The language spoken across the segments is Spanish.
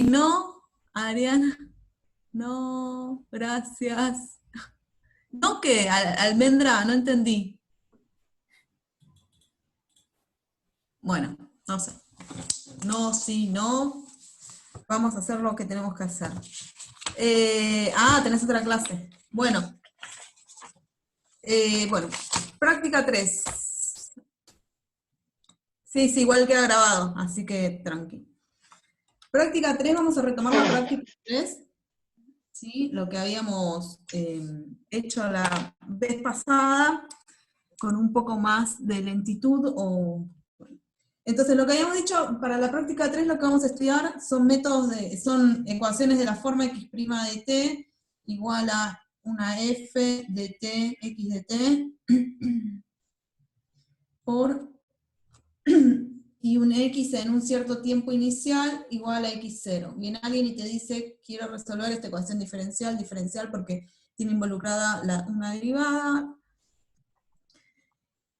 No, Ariana, no, gracias. No, ¿qué? Almendra, no entendí. Bueno, no sé. No, sí, no. Vamos a hacer lo que tenemos que hacer. Tenés otra clase. Bueno, práctica 3. Sí, sí, igual queda grabado, así que tranqui. Práctica 3, vamos a retomar la práctica 3. ¿Sí? Lo que habíamos hecho la vez pasada, con un poco más de lentitud. Entonces, lo que habíamos dicho para la práctica 3, lo que vamos a estudiar son son ecuaciones de la forma x' de t igual a una f de t, x de t, por y un x en un cierto tiempo inicial igual a x0. Viene alguien y te dice, quiero resolver esta ecuación diferencial porque tiene involucrada una derivada.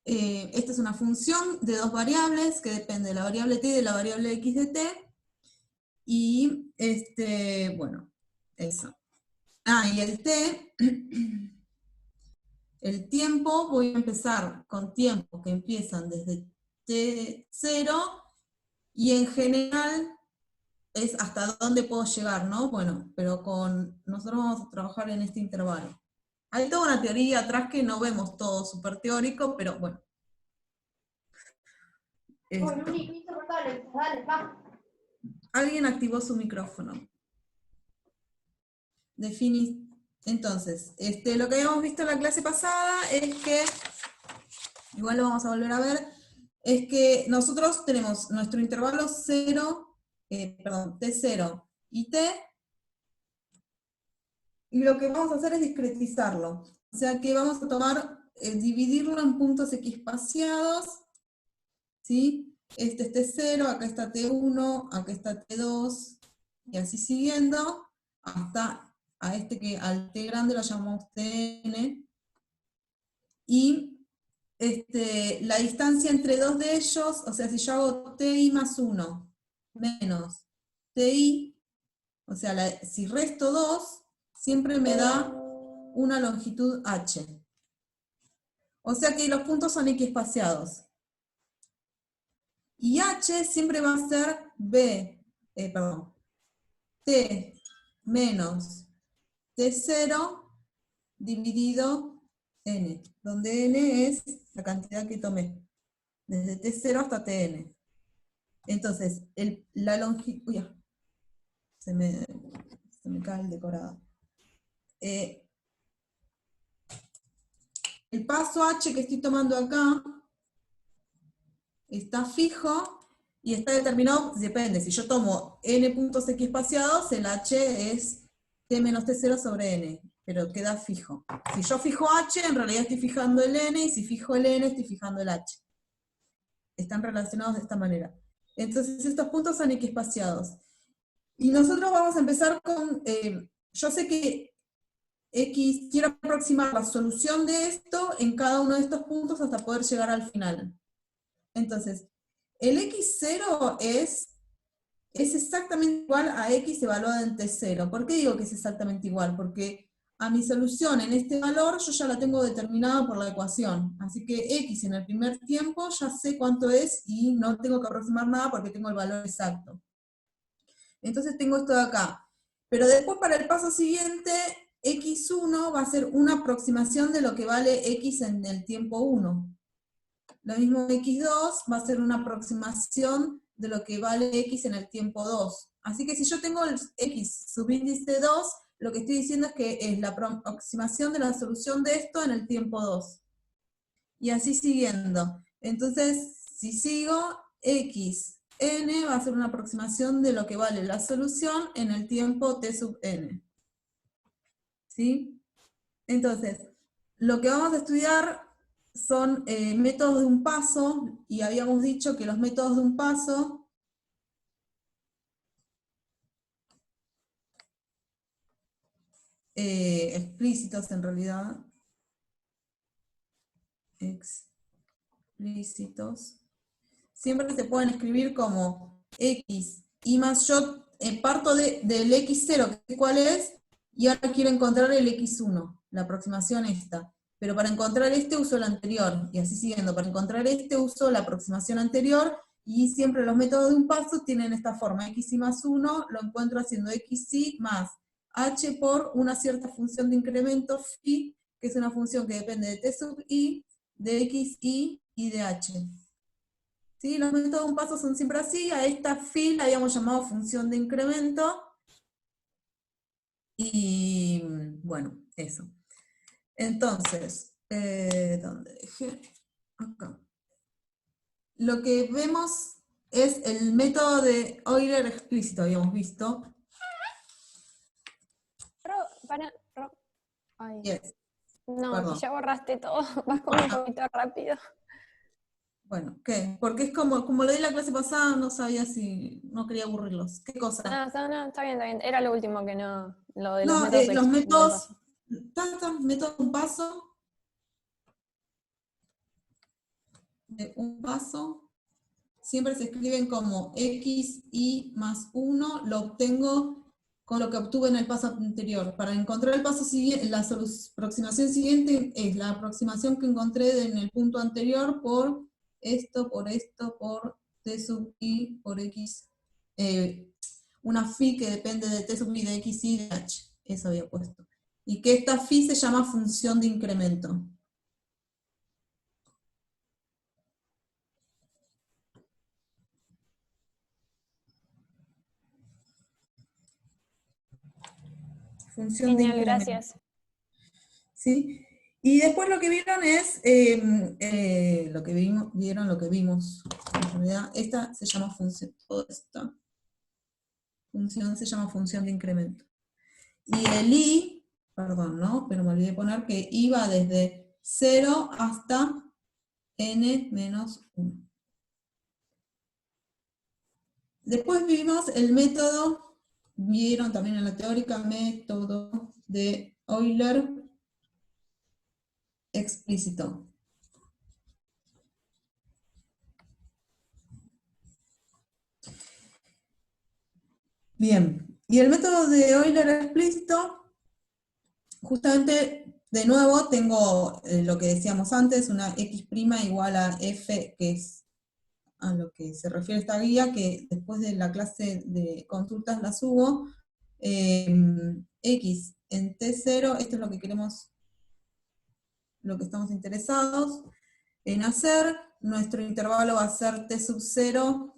Esta es una función de dos variables que depende de la variable t y de la variable x de t. Y, bueno, eso. Y el t, el tiempo, voy a empezar con tiempos que empiezan desde t0, y en general es hasta dónde puedo llegar, ¿no? Bueno, pero nosotros vamos a trabajar en este intervalo. Hay toda una teoría atrás que no vemos todo súper teórico, pero bueno. Alguien activó su micrófono. Entonces, lo que habíamos visto en la clase pasada es que, igual lo vamos a volver a ver, es que nosotros tenemos nuestro intervalo t0 y t, y lo que vamos a hacer es discretizarlo. O sea que vamos a dividirlo en puntos equiespaciados, ¿sí? Este es t0, acá está t1, acá está t2, y así siguiendo, hasta que al t grande lo llamamos tn, y la distancia entre dos de ellos, o sea, si yo hago ti más 1 menos ti, o sea, si resto 2, siempre me da una longitud h. O sea que los puntos son equiespaciados. Y h siempre va a ser t menos t0 dividido n, donde n es la cantidad que tomé, desde t0 hasta tn. Entonces, la longitud... Se me cae el decorado. El paso h que estoy tomando acá está fijo y está determinado, depende, si yo tomo n puntos equiespaciados, el h es t menos t0 sobre n, pero queda fijo. Si yo fijo h, en realidad estoy fijando el n, y si fijo el n, estoy fijando el h. Están relacionados de esta manera. Entonces estos puntos son equiespaciados. Y nosotros vamos a empezar con, yo sé que quiero aproximar la solución de esto en cada uno de estos puntos hasta poder llegar al final. Entonces, el x0 es exactamente igual a x evaluado en t0. ¿Por qué digo que es exactamente igual? Porque a mi solución en este valor yo ya la tengo determinada por la ecuación. Así que x en el primer tiempo ya sé cuánto es y no tengo que aproximar nada porque tengo el valor exacto. Entonces tengo esto de acá. Pero después para el paso siguiente, x1 va a ser una aproximación de lo que vale x en el tiempo 1. Lo mismo x2 va a ser una aproximación de lo que vale x en el tiempo 2. Así que si yo tengo el x subíndice 2, lo que estoy diciendo es que es la aproximación de la solución de esto en el tiempo 2. Y así siguiendo. Entonces, si sigo, x n va a ser una aproximación de lo que vale la solución en el tiempo t sub n. ¿Sí? Entonces, lo que vamos a estudiar son métodos de un paso, y habíamos dicho que los métodos de un paso explícitos en realidad, explícitos, siempre se pueden escribir como x y más, yo parto del x0, que cuál es, y ahora quiero encontrar el x1, la aproximación esta. Pero para encontrar este uso el anterior, y así siguiendo. Para encontrar este uso la aproximación anterior, y siempre los métodos de un paso tienen esta forma, xi más 1, lo encuentro haciendo xi más h por una cierta función de incremento phi, que es una función que depende de t sub i, de xi y de h. ¿Sí? Los métodos de un paso son siempre así, a esta phi la habíamos llamado función de incremento, y bueno, eso. Entonces, ¿dónde dejé? Acá. Lo que vemos es el método de Euler explícito, habíamos visto. Ay, Yes. no, Perdón. que ya borraste todo, vas como un poquito rápido. Bueno, ¿qué? Porque es como lo di la clase pasada, no sabía si, no quería aburrirlos. ¿Qué cosa? No, está bien, era lo último que no, lo de los No, métodos los de métodos, paso. método de un paso, siempre se escriben como xi más 1, lo obtengo con lo que obtuve en el paso anterior. Para encontrar el paso siguiente, la aproximación siguiente es la aproximación que encontré en el punto anterior por esto, por t sub i, por x, una phi que depende de t sub i, de x y de h, eso había puesto. Y que esta phi se llama función de incremento. Función de Genial, incremento. gracias. ¿Sí? Y después lo que vieron es, lo que vimos, en realidad, esta se llama función, toda esta función se llama función de incremento. Y el i, perdón, ¿no? Pero me olvidé poner que iba desde 0 hasta n menos 1. Después vimos el método, vieron también en la teórica, método de Euler explícito. Bien, y el método de Euler explícito, justamente, de nuevo, tengo lo que decíamos antes, una x' igual a f, que es a lo que se refiere esta guía, que después de la clase de consultas la subo. X en T0, esto es lo que queremos, lo que estamos interesados en hacer. Nuestro intervalo va a ser T sub 0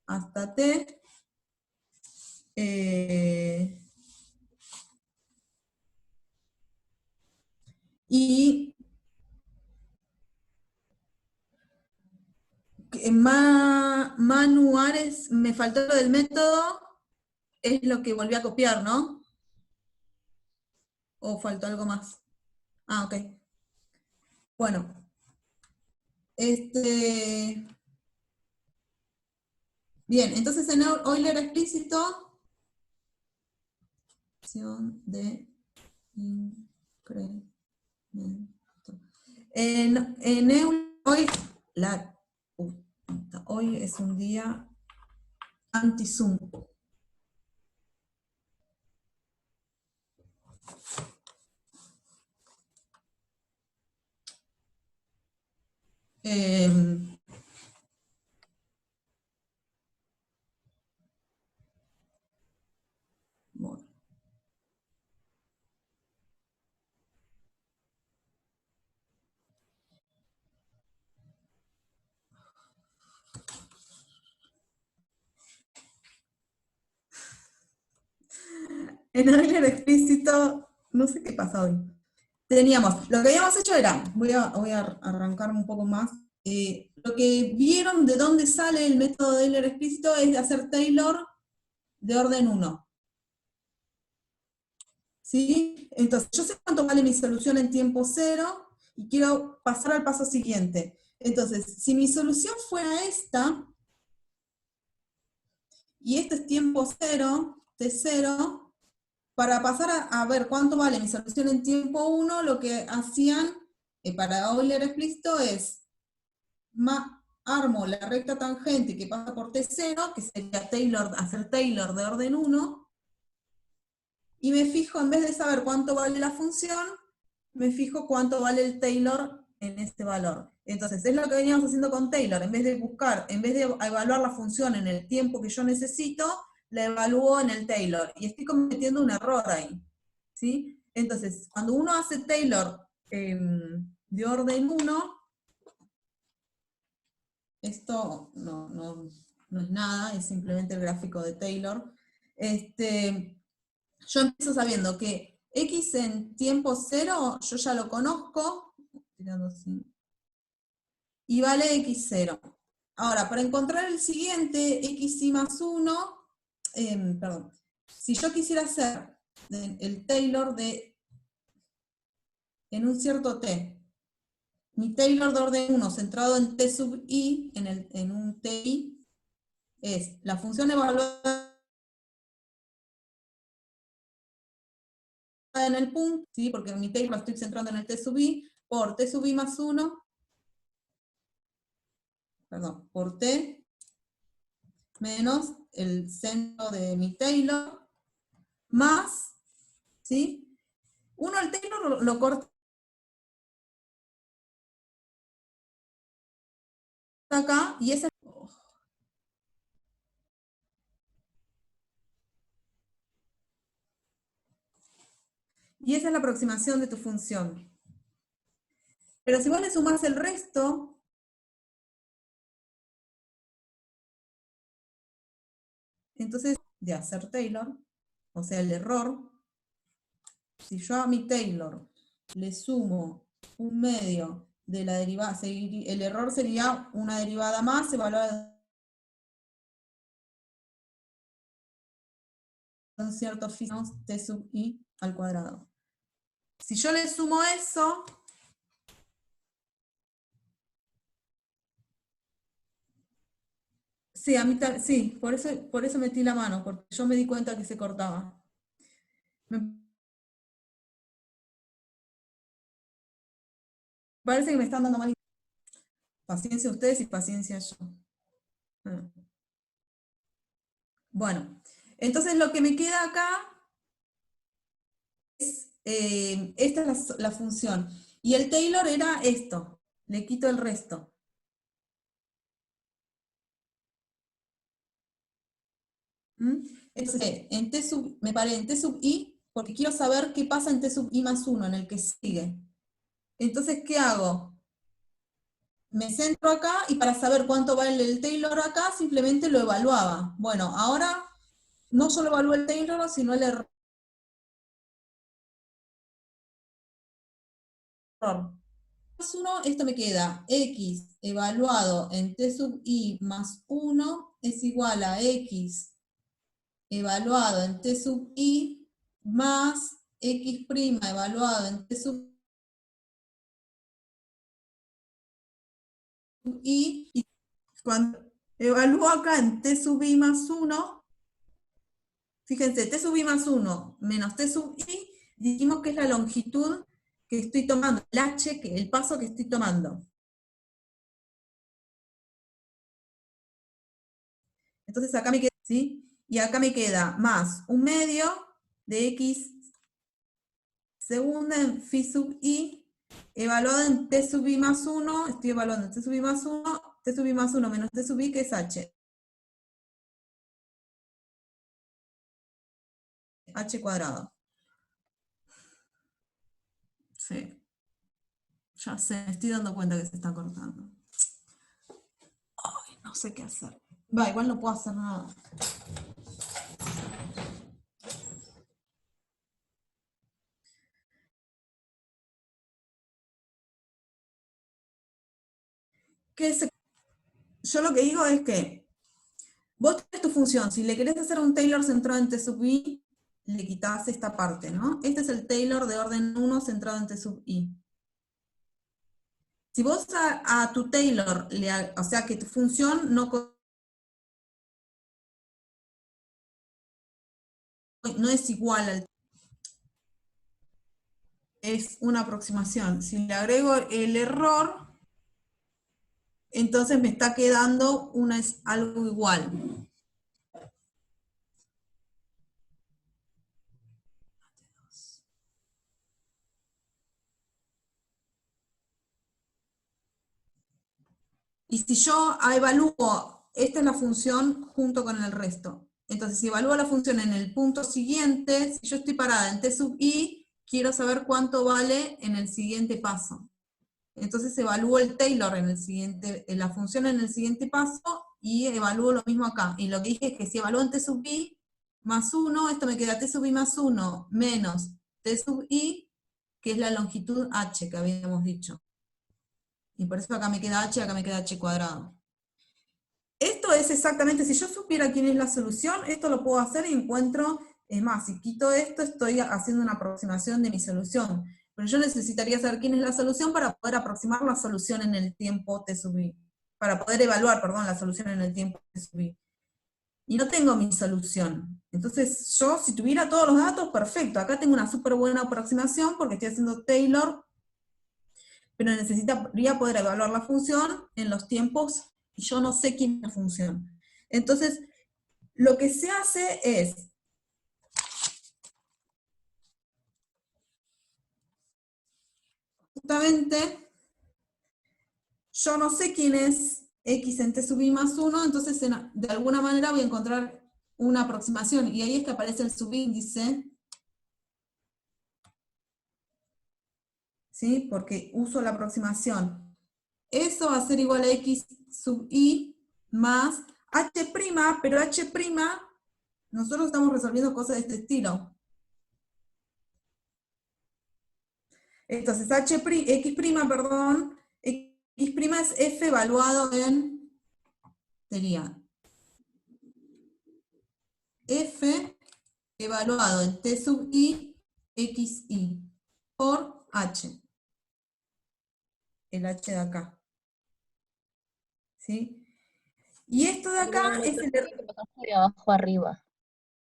hasta T. Y Manu Ares, me faltó lo del método, es lo que volví a copiar, ¿no? ¿O faltó algo más? Ah, ok. Bueno. Bien, entonces en Euler explícito, función de incremento. En Euler, hoy es un día anti-Zoom. Bueno. En Euler explícito, no sé qué pasa hoy. Teníamos, lo que habíamos hecho era, voy a arrancar un poco más. Lo que vieron de dónde sale el método de Euler explícito es de hacer Taylor de orden 1. ¿Sí? Entonces, yo sé cuánto vale mi solución en tiempo 0 y quiero pasar al paso siguiente. Entonces, si mi solución fuera esta, y este es tiempo 0, T0, para pasar a ver cuánto vale mi solución en tiempo 1, lo que hacían para Euler explícito es armo la recta tangente que pasa por T0, que sería Taylor, hacer Taylor de orden 1, y me fijo, en vez de saber cuánto vale la función, me fijo cuánto vale el Taylor en este valor. Entonces, es lo que veníamos haciendo con Taylor. En vez de buscar, en vez de evaluar la función en el tiempo que yo necesito, la evalúo en el Taylor. Y estoy cometiendo un error ahí. ¿Sí? Entonces, cuando uno hace Taylor de orden 1, esto no es nada, es simplemente el gráfico de Taylor. Yo empiezo sabiendo que X en tiempo 0, yo ya lo conozco, tirando así, y vale X0. Ahora, para encontrar el siguiente, XY más 1, perdón, si yo quisiera hacer el Taylor en un cierto T, mi Taylor de orden 1 centrado en T sub I, en un TI, es la función evaluada en el punto, ¿sí? Porque mi Taylor lo estoy centrando en el T sub I, por T sub I más 1, perdón, por T menos el centro de mi Taylor, más, ¿sí? Uno el Taylor lo corta acá, y esa es la aproximación de tu función. Pero si vos le sumás el resto, entonces, de hacer Taylor, o sea, el error, si yo a mi Taylor le sumo un medio de la derivada, el error sería una derivada más evaluada en ciertos fijos T sub I al cuadrado. Si yo le sumo eso, sí, sí, por eso metí la mano, porque yo me di cuenta que se cortaba. Me parece que me están dando mal. Paciencia ustedes y paciencia yo. Bueno, entonces lo que me queda acá es, esta es la función. Y el Taylor era esto, le quito el resto. Entonces, me paré en T sub I, porque quiero saber qué pasa en T sub I más 1, en el que sigue. Entonces, ¿qué hago? Me centro acá, y para saber cuánto vale el Taylor acá, simplemente lo evaluaba. Bueno, ahora no solo evalúo el Taylor, sino el error. Más 1, esto me queda X evaluado en T sub I más 1 es igual a X evaluado en T sub I más X' evaluado en T sub I, y cuando evalúo acá en T sub I más 1, fíjense, T sub I más 1 menos T sub I, dijimos que es la longitud que estoy tomando, el H, el paso que estoy tomando. Entonces acá me queda, ¿sí? Y acá me queda más un medio de X segunda en phi sub I, evaluado en T sub I más 1, estoy evaluando en T sub I más 1, T sub I más 1 menos T sub I, que es H. H cuadrado. Sí. Ya sé, me estoy dando cuenta que se está cortando. Ay, no sé qué hacer. Va, igual no puedo hacer nada. Yo lo que digo es que vos tenés tu función. Si le querés hacer un Taylor centrado en T sub I, le quitas esta parte, ¿no? Este es el Taylor de orden 1 centrado en T sub I. Si vos a tu Taylor, o sea que tu función no es igual al... Es una aproximación. Si le agrego el error, entonces me está quedando algo igual. Y si yo evalúo, esta es la función junto con el resto. Entonces, si evalúo la función en el punto siguiente, si yo estoy parada en t sub i, quiero saber cuánto vale en el siguiente paso. Entonces evalúo el Taylor en la función en el siguiente paso, y evalúo lo mismo acá. Y lo que dije es que si evalúo en t sub i más 1, esto me queda t sub i más 1 menos t sub i, que es la longitud h que habíamos dicho. Y por eso acá me queda h, acá me queda h cuadrado. Esto es exactamente, si yo supiera quién es la solución, esto lo puedo hacer y encuentro, es más, si quito esto, estoy haciendo una aproximación de mi solución. Pero yo necesitaría saber quién es la solución para poder aproximar la solución en el tiempo t sub i. Para poder evaluar, perdón, la solución en el tiempo t sub i. Y no tengo mi solución. Entonces yo, si tuviera todos los datos, perfecto. Acá tengo una súper buena aproximación porque estoy haciendo Taylor, pero necesitaría poder evaluar la función en los tiempos, y yo no sé quién es la función. Entonces, lo que se hace es, justamente, yo no sé quién es x en t sub i más 1, entonces de alguna manera voy a encontrar una aproximación, y ahí es que aparece el subíndice, ¿sí? Porque uso la aproximación. Eso va a ser igual a x sub i más h', pero h', nosotros estamos resolviendo cosas de este estilo. Entonces, perdón, x' es f evaluado sería f evaluado en t sub i, xi, por h. El h de acá. ¿Sí? Y esto de acá es el... Que pasaste de abajo arriba.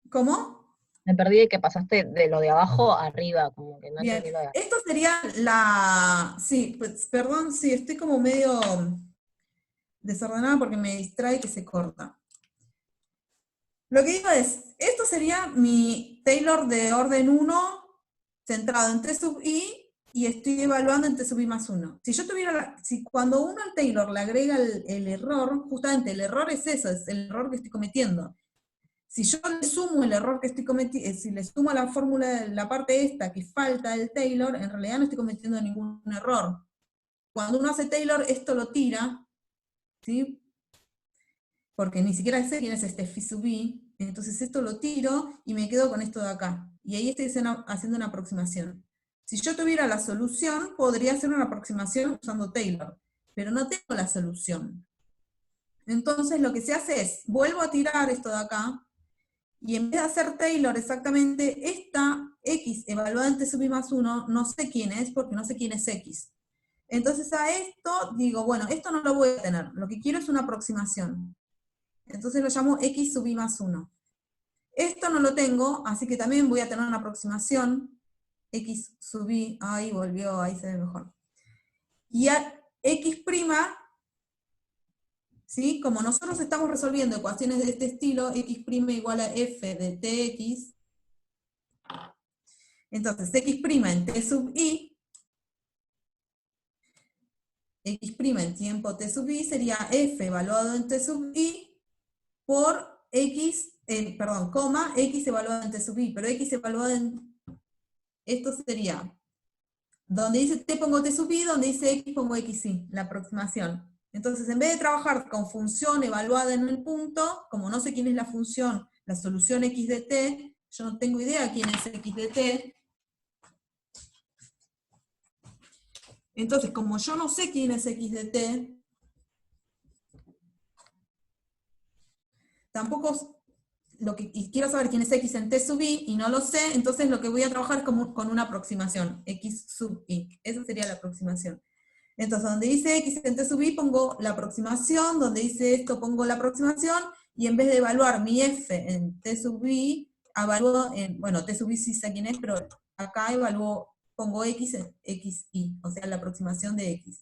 ¿Cómo? Me perdí de que pasaste de lo de abajo arriba, como que no Bien. entendí lo de Esto sería la... Sí, pues, perdón, sí, estoy como medio desordenada porque me distrae que se corta. Lo que digo es, esto sería mi Taylor de orden 1 centrado en t sub i, y estoy evaluando en t sub i más 1. Si yo tuviera, si cuando uno al Taylor le agrega el error, justamente el error es eso, es el error que estoy cometiendo. Si yo le sumo el error que estoy cometiendo, si le sumo a la fórmula, la parte esta que falta del Taylor, en realidad no estoy cometiendo ningún error. Cuando uno hace Taylor, esto lo tira, ¿sí? Porque ni siquiera sé quién es este phi sub i, entonces esto lo tiro y me quedo con esto de acá. Y ahí estoy haciendo una aproximación. Si yo tuviera la solución, podría hacer una aproximación usando Taylor, pero no tengo la solución. Entonces lo que se hace es, vuelvo a tirar esto de acá, y en vez de hacer Taylor exactamente, esta x evaluada en t sub i más 1, no sé quién es, porque no sé quién es x. Entonces a esto digo, bueno, esto no lo voy a tener, lo que quiero es una aproximación. Entonces lo llamo x sub i más 1. Esto no lo tengo, así que también voy a tener una aproximación, x sub i, ahí volvió, ahí se ve mejor. Y a x', ¿sí? Como nosotros estamos resolviendo ecuaciones de este estilo, x' igual a f de tx, entonces x' en t sub i, x' en tiempo t sub i sería f evaluado en t sub i por x, coma, x evaluado en t sub i, pero x evaluado en... Esto sería, donde dice t pongo t sub i, donde dice x pongo xi, la aproximación. Entonces, en vez de trabajar con función evaluada en el punto, como no sé quién es la función, la solución x de t, yo no tengo idea quién es x de t. Entonces, como yo no sé quién es x de t, tampoco y quiero saber quién es x en t sub i, y no lo sé, entonces lo que voy a trabajar es con una aproximación, x sub i. Esa sería la aproximación. Entonces, donde dice x en t sub i pongo la aproximación, donde dice esto pongo la aproximación, y en vez de evaluar mi f en t sub i, evalúo en, bueno, t sub i sí sé quién es, pero acá pongo x en xi, o sea, la aproximación de x.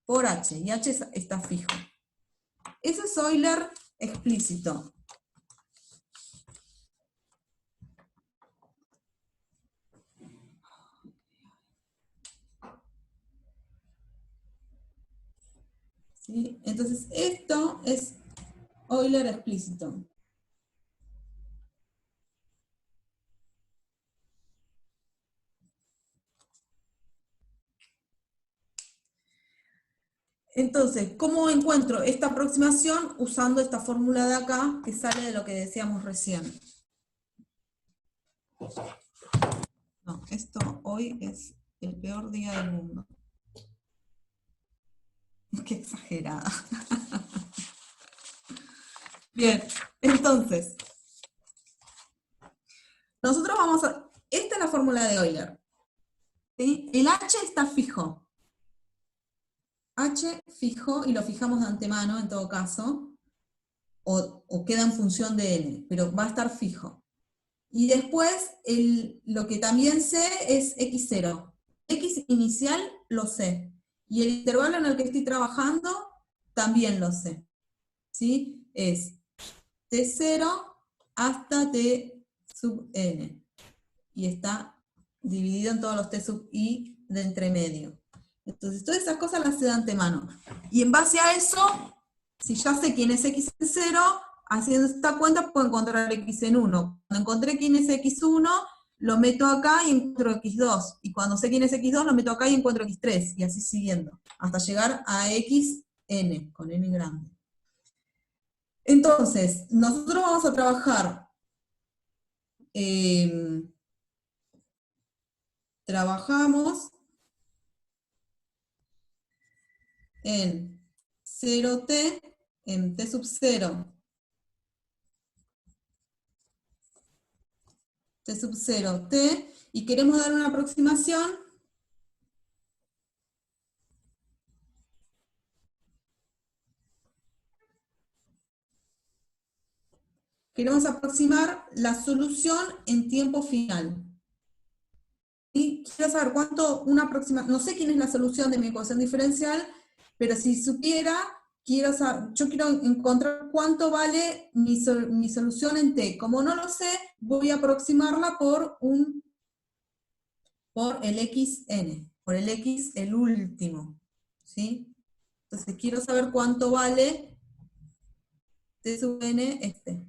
por h, y h está fijo. Eso es Euler explícito. ¿Sí? Entonces, esto es Euler explícito. Entonces, ¿cómo encuentro esta aproximación? Usando esta fórmula de acá, que sale de lo que decíamos recién. No, esto hoy es el peor día del mundo. Qué exagerada. Bien, entonces, nosotros vamos a... Esta es la fórmula de Euler. ¿Sí? El h está fijo. H fijo, y lo fijamos de antemano en todo caso, o queda en función de n, pero va a estar fijo. Y después, lo que también sé es x0. X inicial lo sé. Y el intervalo en el que estoy trabajando también lo sé. ¿Sí? Es t0 hasta t sub n. Y está dividido en todos los t sub i de entre medio. Entonces, todas esas cosas las sé de antemano. Y en base a eso, si ya sé quién es x en 0, haciendo esta cuenta puedo encontrar x en 1. Cuando encontré quién es x1, lo meto acá y encuentro x2. Y cuando sé quién es x2, lo meto acá y encuentro x3. Y así siguiendo, hasta llegar a xn, con n grande. Entonces, nosotros vamos a trabajar... trabajamos en 0t, en t sub 0, t sub 0, t, y queremos dar una aproximación queremos aproximar la solución en tiempo final. Y quiero saber cuánto una aproximación, no sé quién es la solución de mi ecuación diferencial, pero si supiera, yo quiero encontrar cuánto vale mi solución en t. Como no lo sé, voy a aproximarla por el xn, por el x, el último. ¿Sí? Entonces quiero saber cuánto vale t sub n este.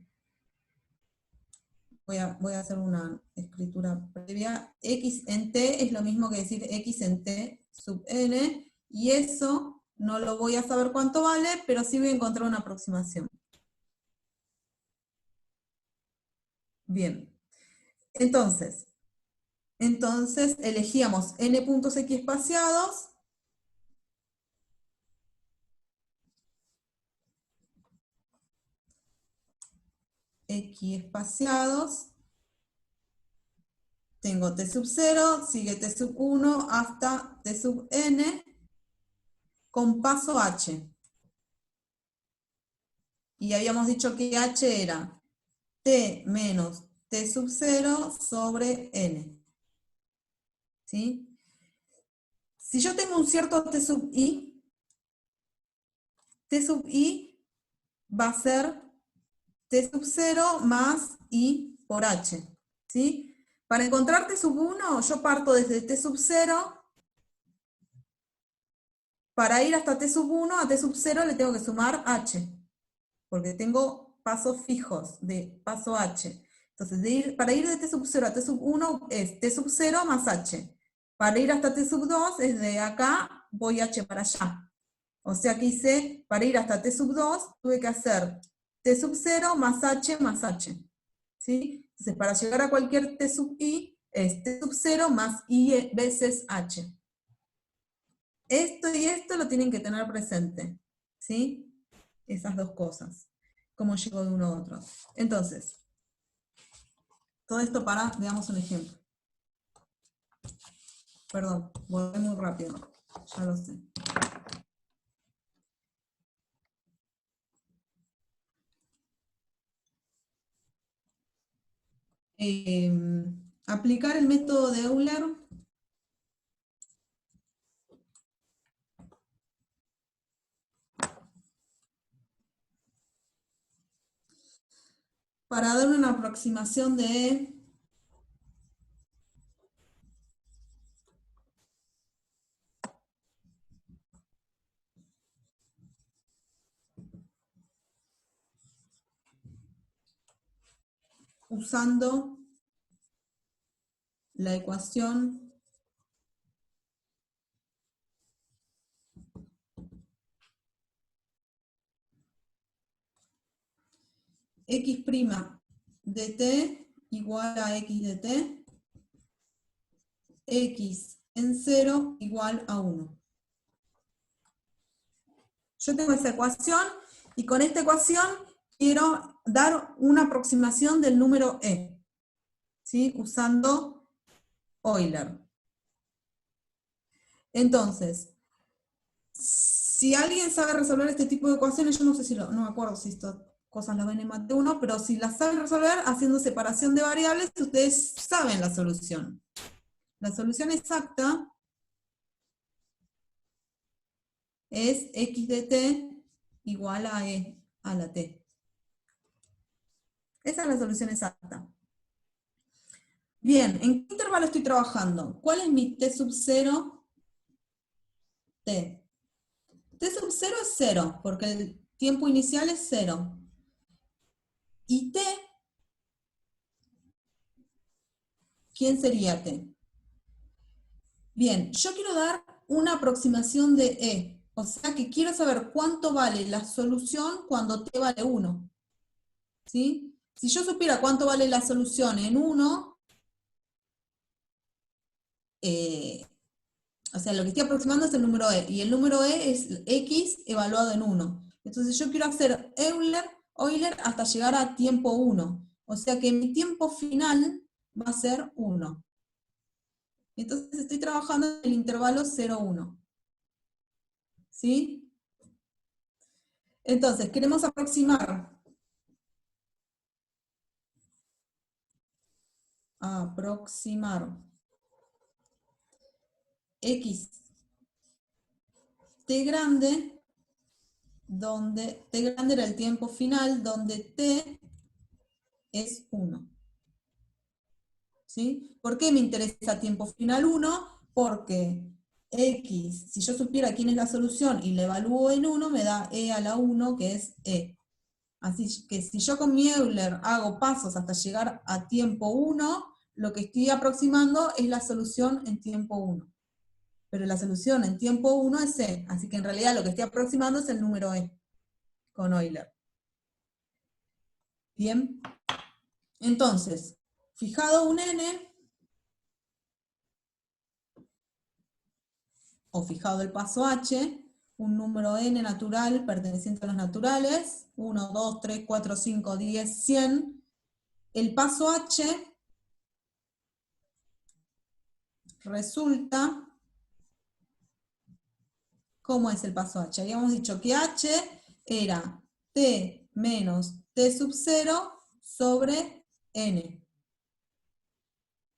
Voy a hacer una escritura previa. X en t es lo mismo que decir x en t sub n, y eso no lo voy a saber cuánto vale, pero sí voy a encontrar una aproximación. Bien. Entonces elegíamos n puntos x espaciados, x espaciados, tengo t sub 0, sigue t sub 1 hasta t sub n, con paso h. Y habíamos dicho que h era t menos t sub 0 sobre n. ¿Sí? Si yo tengo un cierto t sub i va a ser t sub 0 más i por h. ¿Sí? Para encontrar t sub 1, yo parto desde t sub 0. Para ir hasta t sub 1, a t sub 0 le tengo que sumar h, porque tengo pasos fijos de paso h. Entonces, para ir de t sub 0 a t sub 1 es t sub 0 más h. Para ir hasta t sub 2, es de acá, voy h para allá. O sea que hice, para ir hasta t sub 2, tuve que hacer t sub 0 más h más h. ¿Sí? Entonces, para llegar a cualquier t sub i, es t sub 0 más i veces h. Esto y esto lo tienen que tener presente. ¿Sí? Esas dos cosas. Cómo llego de uno a otro. Entonces, todo esto para, veamos un ejemplo. Perdón, voy muy rápido. Ya lo sé. Aplicar el método de Euler para dar una aproximación de E, usando la ecuación x' de t igual a x de t, x en 0 igual a 1. Yo tengo esa ecuación, y con esta ecuación quiero dar una aproximación del número E, ¿sí? Usando Euler. Entonces, si alguien sabe resolver este tipo de ecuaciones, yo no sé si no me acuerdo si estas cosas las ven en Mate 1, pero si las saben resolver haciendo separación de variables, ustedes saben la solución. La solución exacta es x de t igual a e a la t. Esa es la solución exacta. Bien, ¿en qué intervalo estoy trabajando? ¿Cuál es mi t sub 0? T. T sub 0 es 0, porque el tiempo inicial es 0. ¿Y t? ¿Quién sería t? Bien, yo quiero dar una aproximación de E, o sea que quiero saber cuánto vale la solución cuando t vale 1. ¿Sí? Si yo supiera cuánto vale la solución en 1, o sea, lo que estoy aproximando es el número E, y el número E es X evaluado en 1. Entonces yo quiero hacer Euler hasta llegar a tiempo 1. O sea que mi tiempo final va a ser 1. Entonces estoy trabajando en el intervalo 0,1. ¿Sí? Entonces, queremos aproximar x t grande, donde t grande era el tiempo final, donde t es 1. ¿Sí? ¿Por qué me interesa tiempo final 1? Porque x, si yo supiera quién es la solución y la evalúo en 1, me da e a la 1, que es e. Así que si yo con mi Euler hago pasos hasta llegar a tiempo 1, lo que estoy aproximando es la solución en tiempo 1. Pero la solución en tiempo 1 es E, así que en realidad lo que estoy aproximando es el número E, con Euler. Bien, entonces, fijado un N, o fijado el paso H, un número N natural perteneciente a los naturales, 1, 2, 3, 4, 5, 10, 100, el paso H resulta... ¿Cómo es el paso H? Habíamos dicho que H era t menos t sub 0 sobre n.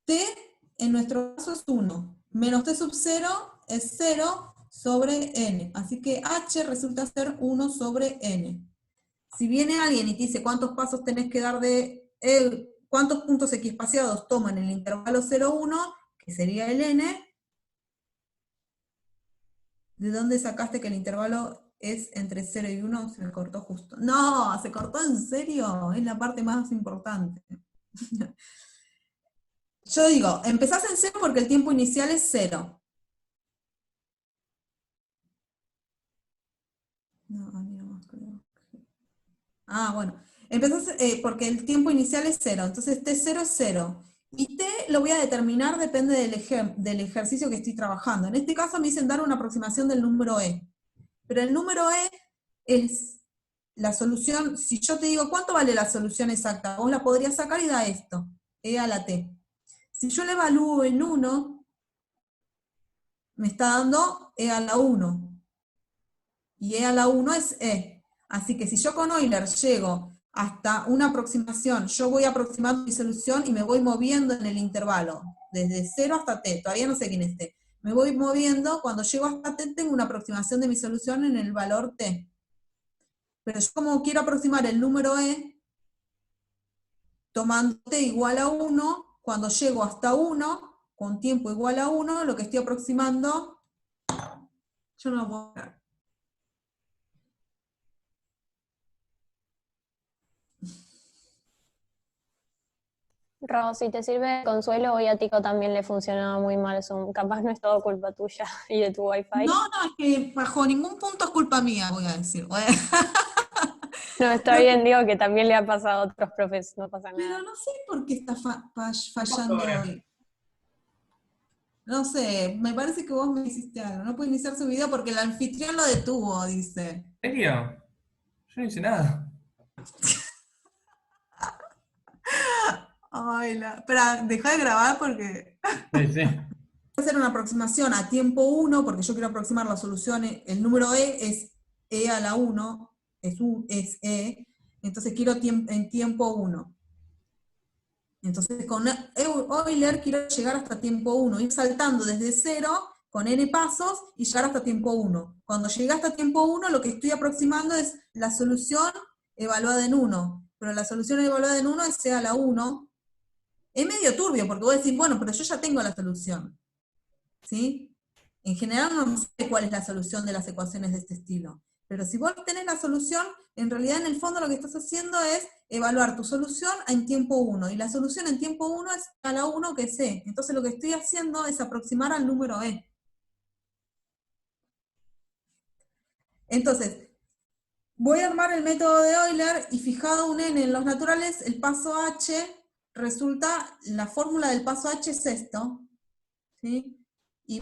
T en nuestro caso es 1, menos t sub 0 es 0 sobre n. Así que H resulta ser 1 sobre n. Si viene alguien y te dice cuántos pasos tenés que dar cuántos puntos equiespaciados toman en el intervalo 0, 1, que sería el n, ¿de dónde sacaste que el intervalo es entre 0 y 1? Se me cortó justo. No, ¿se cortó en serio? Es la parte más importante. Yo digo, empezás en 0 porque el tiempo inicial es 0. No, a mí no más creo. Bueno. Empezás porque el tiempo inicial es 0. Entonces T0 es 0. Y T lo voy a determinar, depende del ejercicio que estoy trabajando. En este caso me dicen dar una aproximación del número E. Pero el número E es la solución. Si yo te digo, ¿cuánto vale la solución exacta? Vos la podrías sacar y da esto, E a la T. Si yo la evalúo en 1, me está dando E a la 1. Y E a la 1 es E. Así que si yo con Euler llego hasta una aproximación, yo voy aproximando mi solución y me voy moviendo en el intervalo, desde 0 hasta T, todavía no sé quién es T. Me voy moviendo, cuando llego hasta T tengo una aproximación de mi solución en el valor T. Pero yo como quiero aproximar el número E, tomando t igual a 1, cuando llego hasta 1, con tiempo igual a 1, lo que estoy aproximando, yo no lo puedo ver. Ro, si te sirve de consuelo, hoy a Tico también le funcionaba muy mal Zoom. Capaz no es todo culpa tuya y de tu wifi. No, es que bajo ningún punto es culpa mía, voy a decir. No, está bien, digo que también le ha pasado a otros profes, no pasa Pero nada. no sé por qué está pasó fallando ahora? hoy. No sé, me parece que vos me hiciste algo. No puede iniciar su video porque el anfitrión lo detuvo, dice. ¿En serio? Yo no hice nada. Ay, espera, deja de grabar porque... Sí, sí. Voy a hacer una aproximación a tiempo 1, porque yo quiero aproximar la solución. El número e es e a la 1, es e, entonces quiero en tiempo 1. Entonces con Euler quiero llegar hasta tiempo 1, ir saltando desde 0 con n pasos y llegar hasta tiempo 1. Cuando llegue hasta tiempo 1, lo que estoy aproximando es la solución evaluada en 1. Pero la solución evaluada en 1 es e a la 1. Es medio turbio, porque vos decís, bueno, pero yo ya tengo la solución. ¿Sí? En general no sé cuál es la solución de las ecuaciones de este estilo. Pero si vos tenés la solución, en realidad en el fondo lo que estás haciendo es evaluar tu solución en tiempo 1. Y la solución en tiempo 1 es a la 1 que es e. Entonces lo que estoy haciendo es aproximar al número e. Entonces, voy a armar el método de Euler y fijado un n en los naturales, el paso h resulta, la fórmula del paso h es esto, ¿sí? Y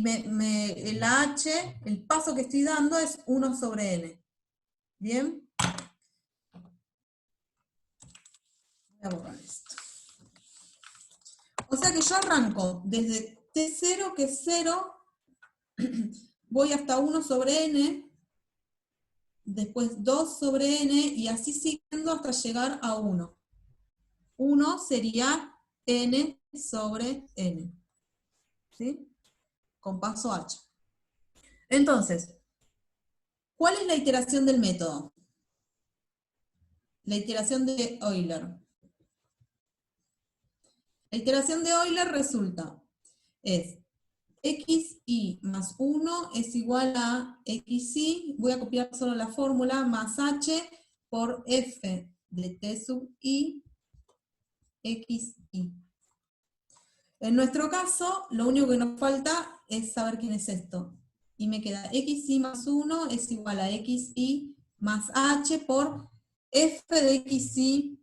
la h, el paso que estoy dando es 1 sobre n. ¿Bien? Voy a borrar esto. O sea que yo arranco desde t0, que es 0, voy hasta 1 sobre n, después 2 sobre n, y así siguiendo hasta llegar a 1. 1 sería n sobre n. ¿Sí? Con paso h. Entonces, ¿cuál es la iteración del método? La iteración de Euler. La iteración de Euler resulta, es xi más 1 es igual a xi, voy a copiar solo la fórmula, más h por f de t sub i, xi. En nuestro caso, lo único que nos falta es saber quién es esto. Y me queda xi más 1 es igual a xi más h por f de xi.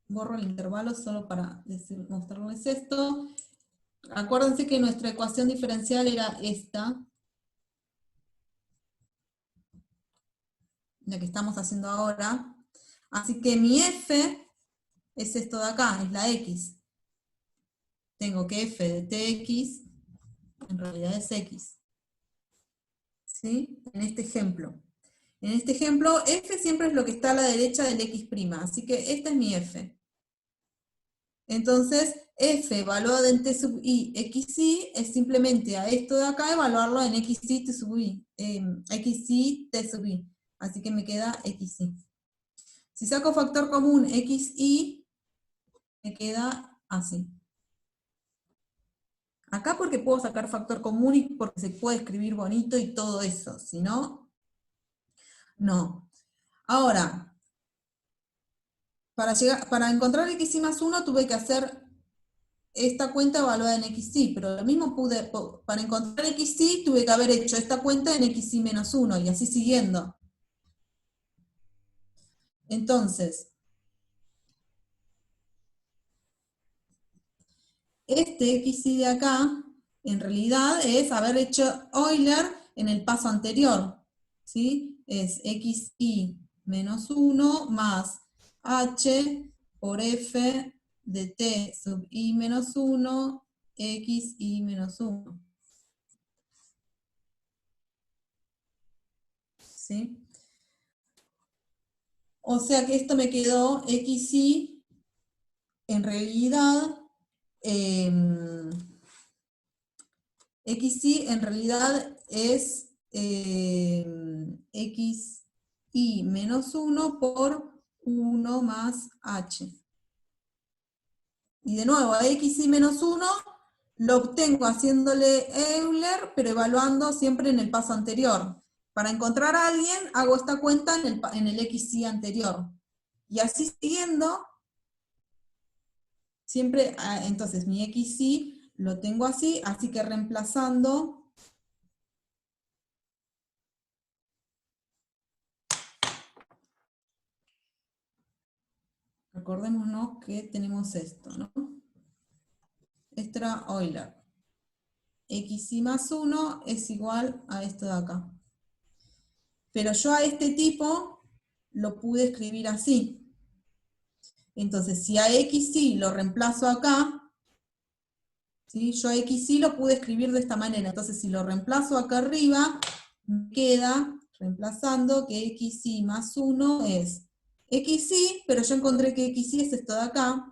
Borro el intervalo solo para mostrarles esto. Acuérdense que nuestra ecuación diferencial era esta, la que estamos haciendo ahora. Así que mi f es esto de acá, es la x. Tengo que f de tx en realidad es x. ¿Sí? En este ejemplo. En este ejemplo, f siempre es lo que está a la derecha del x', así que esta es mi f. Entonces, f evaluado en t sub i, xi, es simplemente a esto de acá evaluarlo en xi, t sub i, xi, t sub i. Así que me queda xi. Si saco factor común xi, me queda así. Acá porque puedo sacar factor común y porque se puede escribir bonito y todo eso. Si no, no. Ahora, para encontrar xi más 1 tuve que hacer esta cuenta evaluada en xi, pero lo mismo para encontrar xi tuve que haber hecho esta cuenta en xi menos 1 y así siguiendo. Entonces, este xi de acá, en realidad es haber hecho Euler en el paso anterior, ¿sí? Es xi menos 1 más h por f de t sub i menos 1, xi menos 1. ¿Sí? O sea que esto me quedó xi, en realidad, xi en realidad es xi menos 1 por 1 más h. Y de nuevo, a xi menos 1 lo obtengo haciéndole Euler, pero evaluando siempre en el paso anterior. Para encontrar a alguien, hago esta cuenta en el xi anterior. Y así siguiendo, siempre, entonces mi xi lo tengo así que reemplazando, recordémonos que tenemos esto, ¿no? Esto era Euler. Xi más 1 es igual a esto de acá. Pero yo a este tipo lo pude escribir así. Entonces, si a xi lo reemplazo acá, ¿sí? Yo a xi lo pude escribir de esta manera. Entonces, si lo reemplazo acá arriba, me queda, reemplazando, que xi más 1 es xi, pero yo encontré que xi es esto de acá,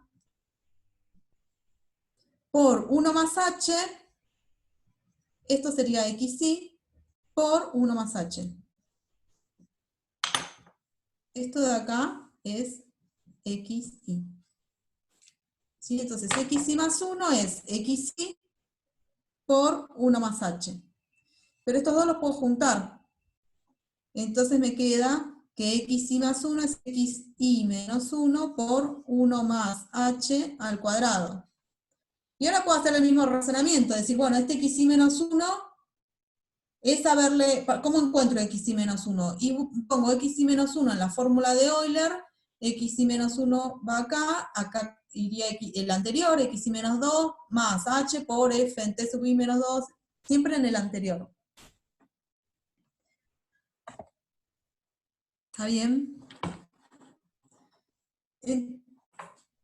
por 1 más h, esto sería xi, por 1 más h. Esto de acá es xi. ¿Sí? Entonces xi más 1 es xi por 1 más h. Pero estos dos los puedo juntar. Entonces me queda que xi más 1 es xi menos 1 por 1 más h al cuadrado. Y ahora puedo hacer el mismo razonamiento, decir, bueno, este xi menos 1 es saberle, ¿cómo encuentro xi menos 1? Y pongo xi menos 1 en la fórmula de Euler, xi menos 1 va acá, acá iría el anterior, xi menos 2, más h por f en t sub i menos 2, siempre en el anterior. ¿Está bien?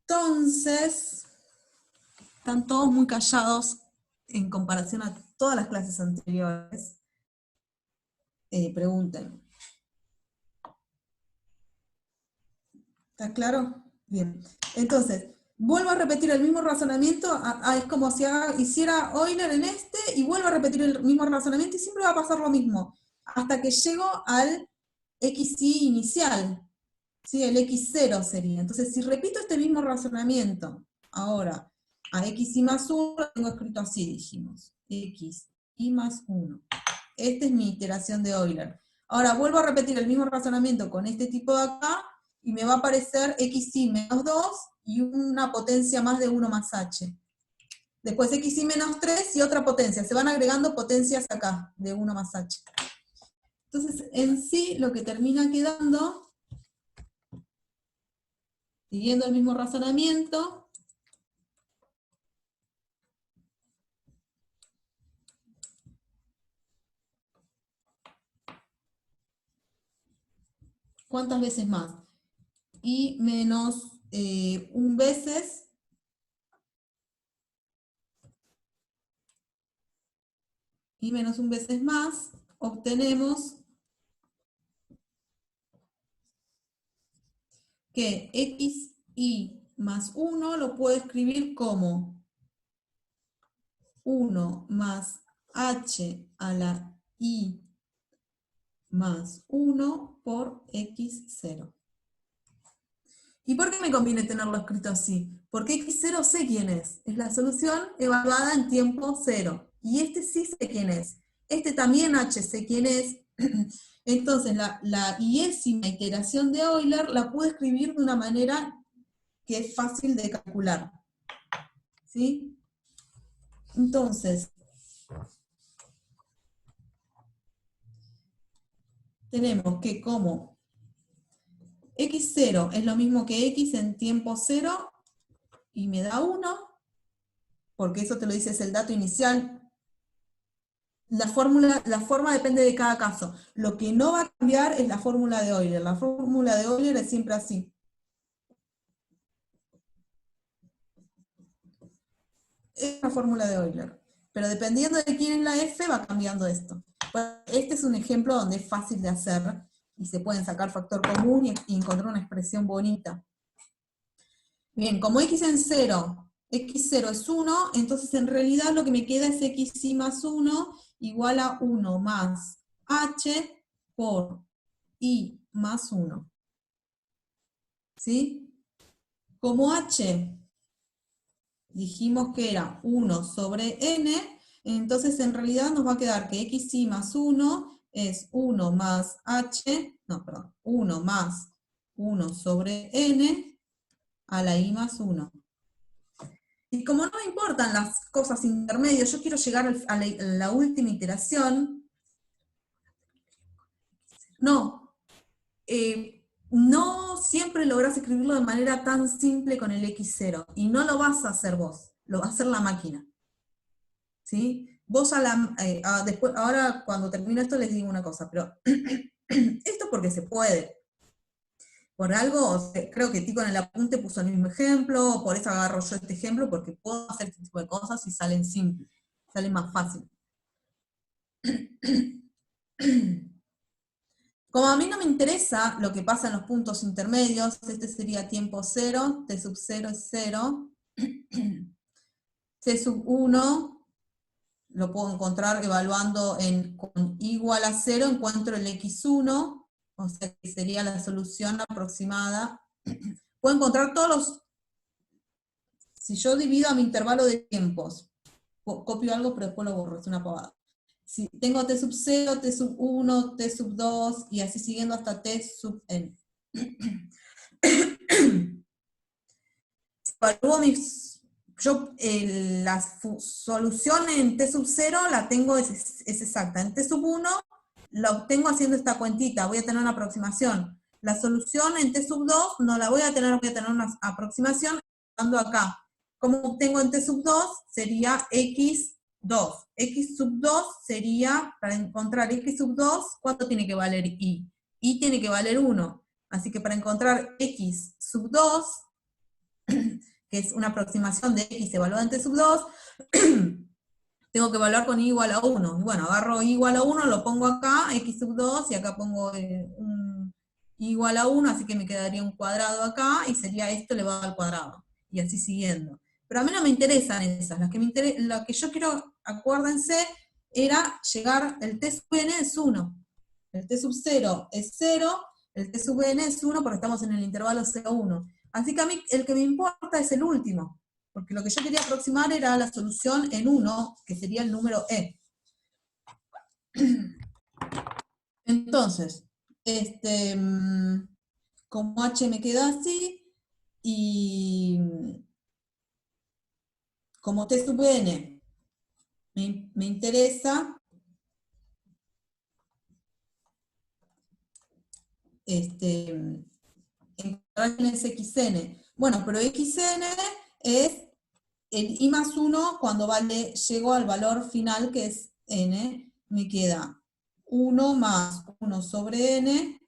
Entonces, están todos muy callados en comparación a todas las clases anteriores. Pregunten. ¿Está claro? Bien. Entonces, vuelvo a repetir el mismo razonamiento, es como si hiciera Euler en este, y vuelvo a repetir el mismo razonamiento, y siempre va a pasar lo mismo, hasta que llego al xi inicial, ¿sí? El x0 sería. Entonces, si repito este mismo razonamiento, ahora, a xi más 1, lo tengo escrito así, dijimos, xi más 1. Esta es mi iteración de Euler. Ahora, vuelvo a repetir el mismo razonamiento con este tipo de acá, y me va a aparecer xi menos 2 y una potencia más de 1 más h. Después xi menos 3 y otra potencia. Se van agregando potencias acá, de 1 más h. Entonces, en sí, lo que termina quedando, siguiendo el mismo razonamiento, ¿cuántas veces más? Y menos 1 veces, y menos 1 veces más, obtenemos que xi más 1 lo puedo escribir como 1 más h a la i más 1 por x0. ¿Y por qué me conviene tenerlo escrito así? Porque x0 sé quién es la solución evaluada en tiempo 0. Y este sí sé quién es. Este también h sé quién es. Entonces la iésima iteración de Euler la pude escribir de una manera que es fácil de calcular. ¿Sí? Entonces, tenemos que como x0 es lo mismo que x en tiempo 0, y me da 1, porque eso te lo dice, es el dato inicial. La forma depende de cada caso. Lo que no va a cambiar es la fórmula de Euler. La fórmula de Euler es siempre así. Es la fórmula de Euler. Pero dependiendo de quién es la f, va cambiando esto. Este es un ejemplo donde es fácil de hacer, y se pueden sacar factor común y encontrar una expresión bonita. Bien, como x en 0, x0 es 1, entonces en realidad lo que me queda es xi más 1 igual a 1 más h por i más 1. ¿sí? Como h dijimos que era 1 sobre n, entonces en realidad nos va a quedar que xy más 1 es 1 más h, no, perdón, 1 más 1 sobre n a la i más 1. Y como no me importan las cosas intermedias, yo quiero llegar a la última iteración. No, no siempre lográs escribirlo de manera tan simple con el x0, y no lo vas a hacer vos, lo va a hacer la máquina. ¿Sí? Vos después, ahora cuando termino esto les digo una cosa, pero esto porque se puede. Por algo, creo que Tico en el apunte puso el mismo ejemplo, por eso agarro yo este ejemplo, porque puedo hacer este tipo de cosas y salen simples, salen más fácil. Como a mí no me interesa lo que pasa en los puntos intermedios, este sería tiempo 0, t sub 0 es 0, t sub 1 lo puedo encontrar evaluando con igual a 0, encuentro el x1, o sea que sería la solución aproximada. Puedo encontrar todos los... Si yo divido a mi intervalo de tiempos, copio algo pero después lo borro, es una pavada. Si tengo t sub 0, t sub 1, t sub 2, y así siguiendo hasta t sub n. Si evalúo la solución en t sub 0 la tengo, es exacta. En t sub 1 la obtengo haciendo esta cuentita, voy a tener una aproximación. La solución en t sub 2 no la voy a tener una aproximación dando acá. ¿Cómo obtengo en t sub 2? Sería x2. X sub 2 sería, para encontrar x sub 2, ¿cuánto tiene que valer y? Y tiene que valer 1. Así que para encontrar x sub 2, que es una aproximación de x evaluada en t sub 2, tengo que evaluar con y igual a 1. Y bueno, agarro y igual a 1, lo pongo acá, x sub 2, y acá pongo un y igual a 1, así que me quedaría un cuadrado acá, y sería esto elevado al cuadrado. Y así siguiendo. Pero a mí no me interesan esas. Lo que yo quiero, acuérdense, era llegar, el t sub n es 1. El t sub 0 es 0, el t sub n es 1 porque estamos en el intervalo 0,1. Así que a mí el que me importa es el último, porque lo que yo quería aproximar era la solución en 1, que sería el número e. Entonces, como h me queda así, y como t sub n me interesa, encontrar quién es xn. Bueno, pero xn es el i más 1 cuando llego al valor final que es n, me queda 1 más 1 sobre n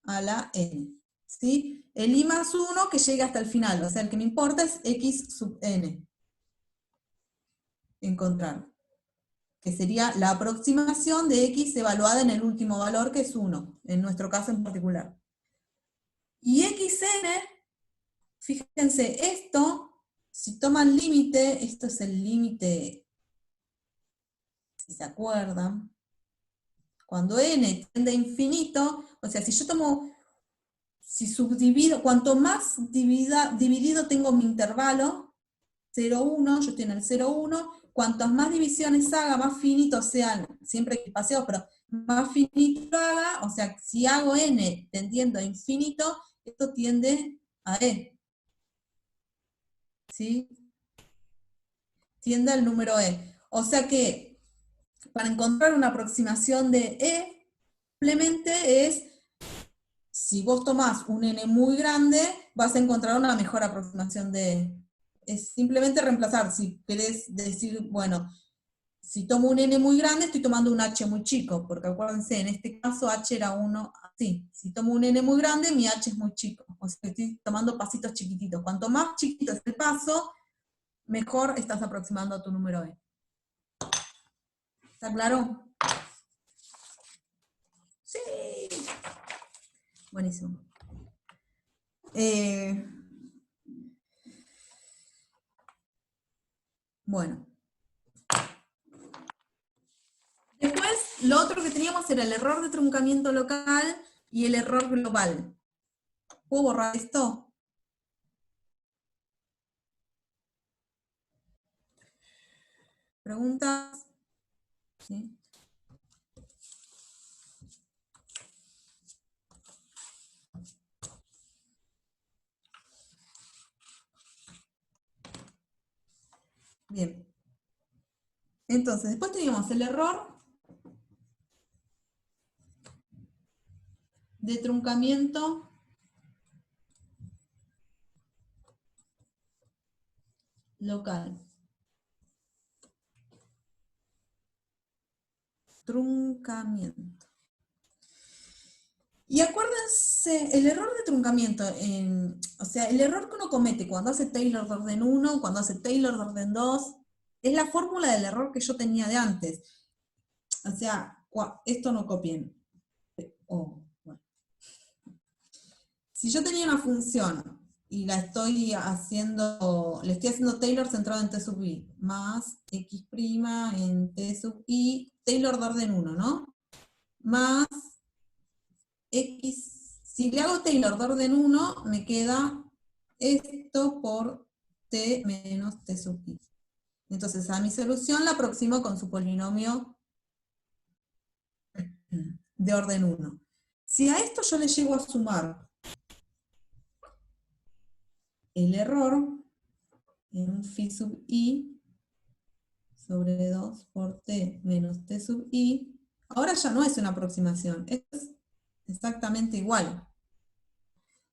a la n. ¿Sí? El i más 1 que llegue hasta el final, o sea, el que me importa es x sub n. Encontrar. Que sería la aproximación de x evaluada en el último valor, que es 1, en nuestro caso en particular. Y xn, fíjense, esto, si toman límite, esto es el límite, si se acuerdan, cuando n tiende a infinito, o sea, si yo tomo, si subdivido, cuanto más dividido tengo mi intervalo, 0, 1, yo estoy en el 0, 1, cuantas más divisiones haga, más finitos sean, siempre espaciados, pero más finito haga, o sea, si hago n tendiendo a infinito, esto tiende a e. ¿Sí? Tiende al número e. O sea que, para encontrar una aproximación de e, simplemente es, si vos tomás un n muy grande, vas a encontrar una mejor aproximación de e. Es simplemente reemplazar, si querés decir, bueno, si tomo un n muy grande, estoy tomando un h muy chico, porque acuérdense, en este caso h era 1 así. Si tomo un n muy grande, mi h es muy chico. O sea, estoy tomando pasitos chiquititos. Cuanto más chiquito es el paso, mejor estás aproximando a tu número e. ¿Está claro? Sí. Buenísimo. Bueno. Después, lo otro que teníamos era el error de truncamiento local y el error global. ¿Puedo borrar esto? ¿Preguntas? ¿Sí? Bien. Entonces, después teníamos el error de truncamiento local. Truncamiento. Y acuérdense, el error de truncamiento, o sea, el error que uno comete cuando hace Taylor de orden 1, cuando hace Taylor de orden 2, es la fórmula del error que yo tenía de antes. O sea, esto no copien. Bueno. Si yo tenía una función y la estoy haciendo, le estoy haciendo Taylor centrado en T sub i, más x' en T sub i, Taylor de orden 1, ¿no? Más x, si le hago Taylor de orden 1, me queda esto por t menos T sub i. Entonces a mi solución la aproximo con su polinomio de orden 1. Si a esto yo le llego a sumar el error en un phi sub i sobre 2 por t menos T sub i, ahora ya no es una aproximación, es exactamente igual.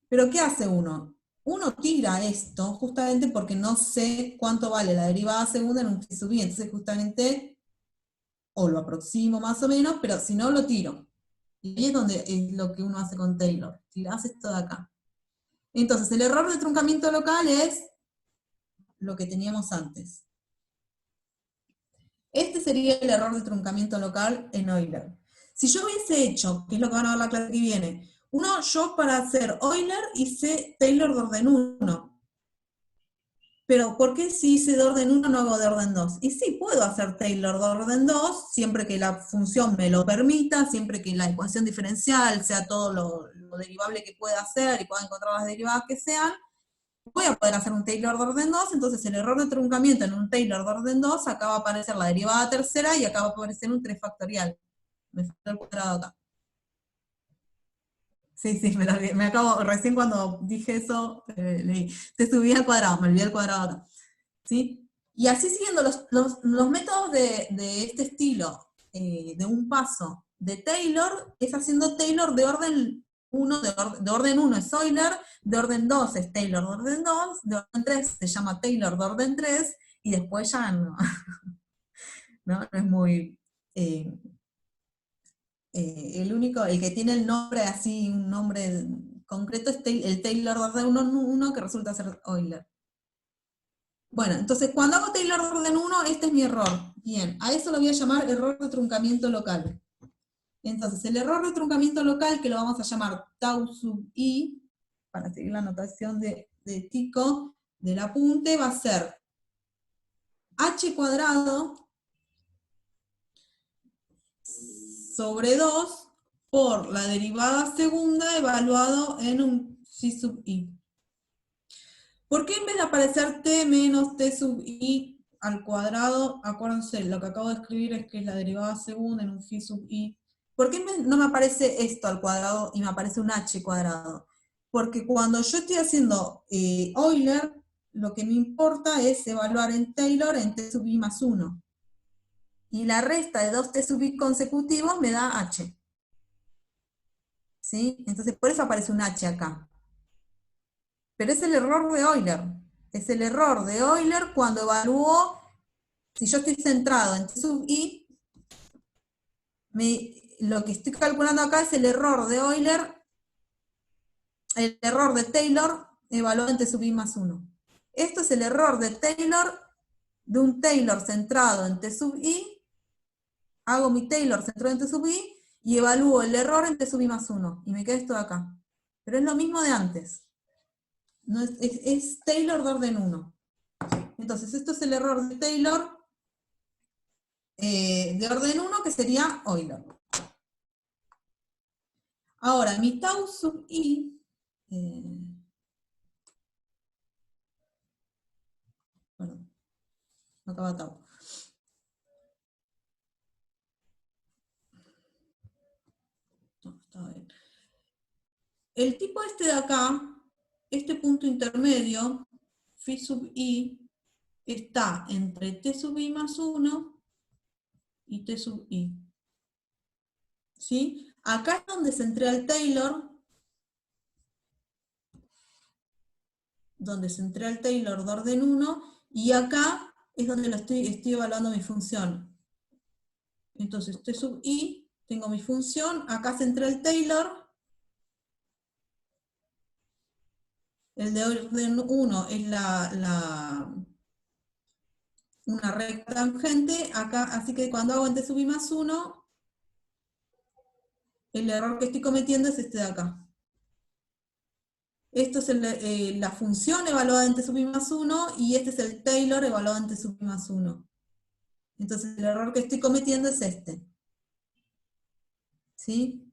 Pero ¿qué hace uno? Uno tira esto justamente porque no sé cuánto vale la derivada segunda en un phi sub i, entonces justamente o lo aproximo más o menos, pero si no lo tiro. Y ahí es donde es lo que uno hace con Taylor, tirás esto de acá. Entonces el error de truncamiento local es lo que teníamos antes. Este sería el error de truncamiento local en Euler. Si yo hubiese hecho, que es lo que van a ver la clase que viene, yo para hacer Euler hice Taylor de orden 1. Pero ¿por qué si hice de orden 1 no hago de orden 2? Y sí, puedo hacer Taylor de orden 2, siempre que la función me lo permita, siempre que la ecuación diferencial sea todo lo derivable que pueda hacer y pueda encontrar las derivadas que sean. Voy a poder hacer un Taylor de orden 2, entonces el error de truncamiento en un Taylor de orden 2 acá va a aparecer la derivada tercera y acá va a aparecer un 3 factorial. Me falta el cuadrado acá. Sí, me acabo, recién cuando dije eso, leí. Te subí al cuadrado, me olvidé el cuadrado acá. ¿Sí? Y así siguiendo los métodos de este estilo, de un paso de Taylor, es haciendo Taylor de orden 1, de orden 1 es Euler, de orden 2 es Taylor de orden 2, de orden 3 se llama Taylor de orden 3, y después ya no, no es muy... el que tiene el nombre así, un nombre concreto, es el Taylor de orden 1, que resulta ser Euler. Bueno, entonces cuando hago Taylor de orden 1, este es mi error. Bien, a eso lo voy a llamar error de truncamiento local. Entonces, el error de truncamiento local, que lo vamos a llamar tau sub i, para seguir la notación de Tico, del apunte, va a ser h cuadrado sobre 2 por la derivada segunda evaluado en un phi sub i. ¿Por qué en vez de aparecer t menos t sub i al cuadrado, acuérdense, lo que acabo de escribir es que es la derivada segunda en un phi sub i? ¿Por qué no me aparece esto al cuadrado y me aparece un h cuadrado? Porque cuando yo estoy haciendo Euler, lo que me importa es evaluar en Taylor en t sub i más 1. Y la resta de 2 t sub i consecutivos me da h. ¿Sí? Entonces por eso aparece un h acá. Pero es el error de Euler. Es el error de Euler cuando evalúo, si yo estoy centrado en T sub i, lo que estoy calculando acá es el error de Euler, el error de Taylor evaluado en T sub i más 1. Esto es el error de Taylor, de un Taylor centrado en T sub i, hago mi Taylor centrado en T sub i, y evalúo el error en T sub i más 1, y me queda esto de acá. Pero es lo mismo de antes. No es Taylor de orden 1. Entonces, esto es el error de Taylor de orden 1, que sería Euler. Ahora, mi tau sub i Perdón, acá va Tau. No, está bien. El tipo este de acá, este punto intermedio, phi sub i, está entre t sub i más 1 y t sub i. ¿Sí? Acá es donde centré al Taylor, de orden 1, y acá es donde estoy evaluando mi función. Entonces, t sub i, tengo mi función, acá centré el Taylor, el de orden 1 es una recta tangente, acá, así que cuando hago en t sub i más 1, el error que estoy cometiendo es este de acá. Esto es la función evaluada en t sub i más 1, y este es el Taylor evaluado en t sub i más 1. Entonces el error que estoy cometiendo es este. ¿Sí?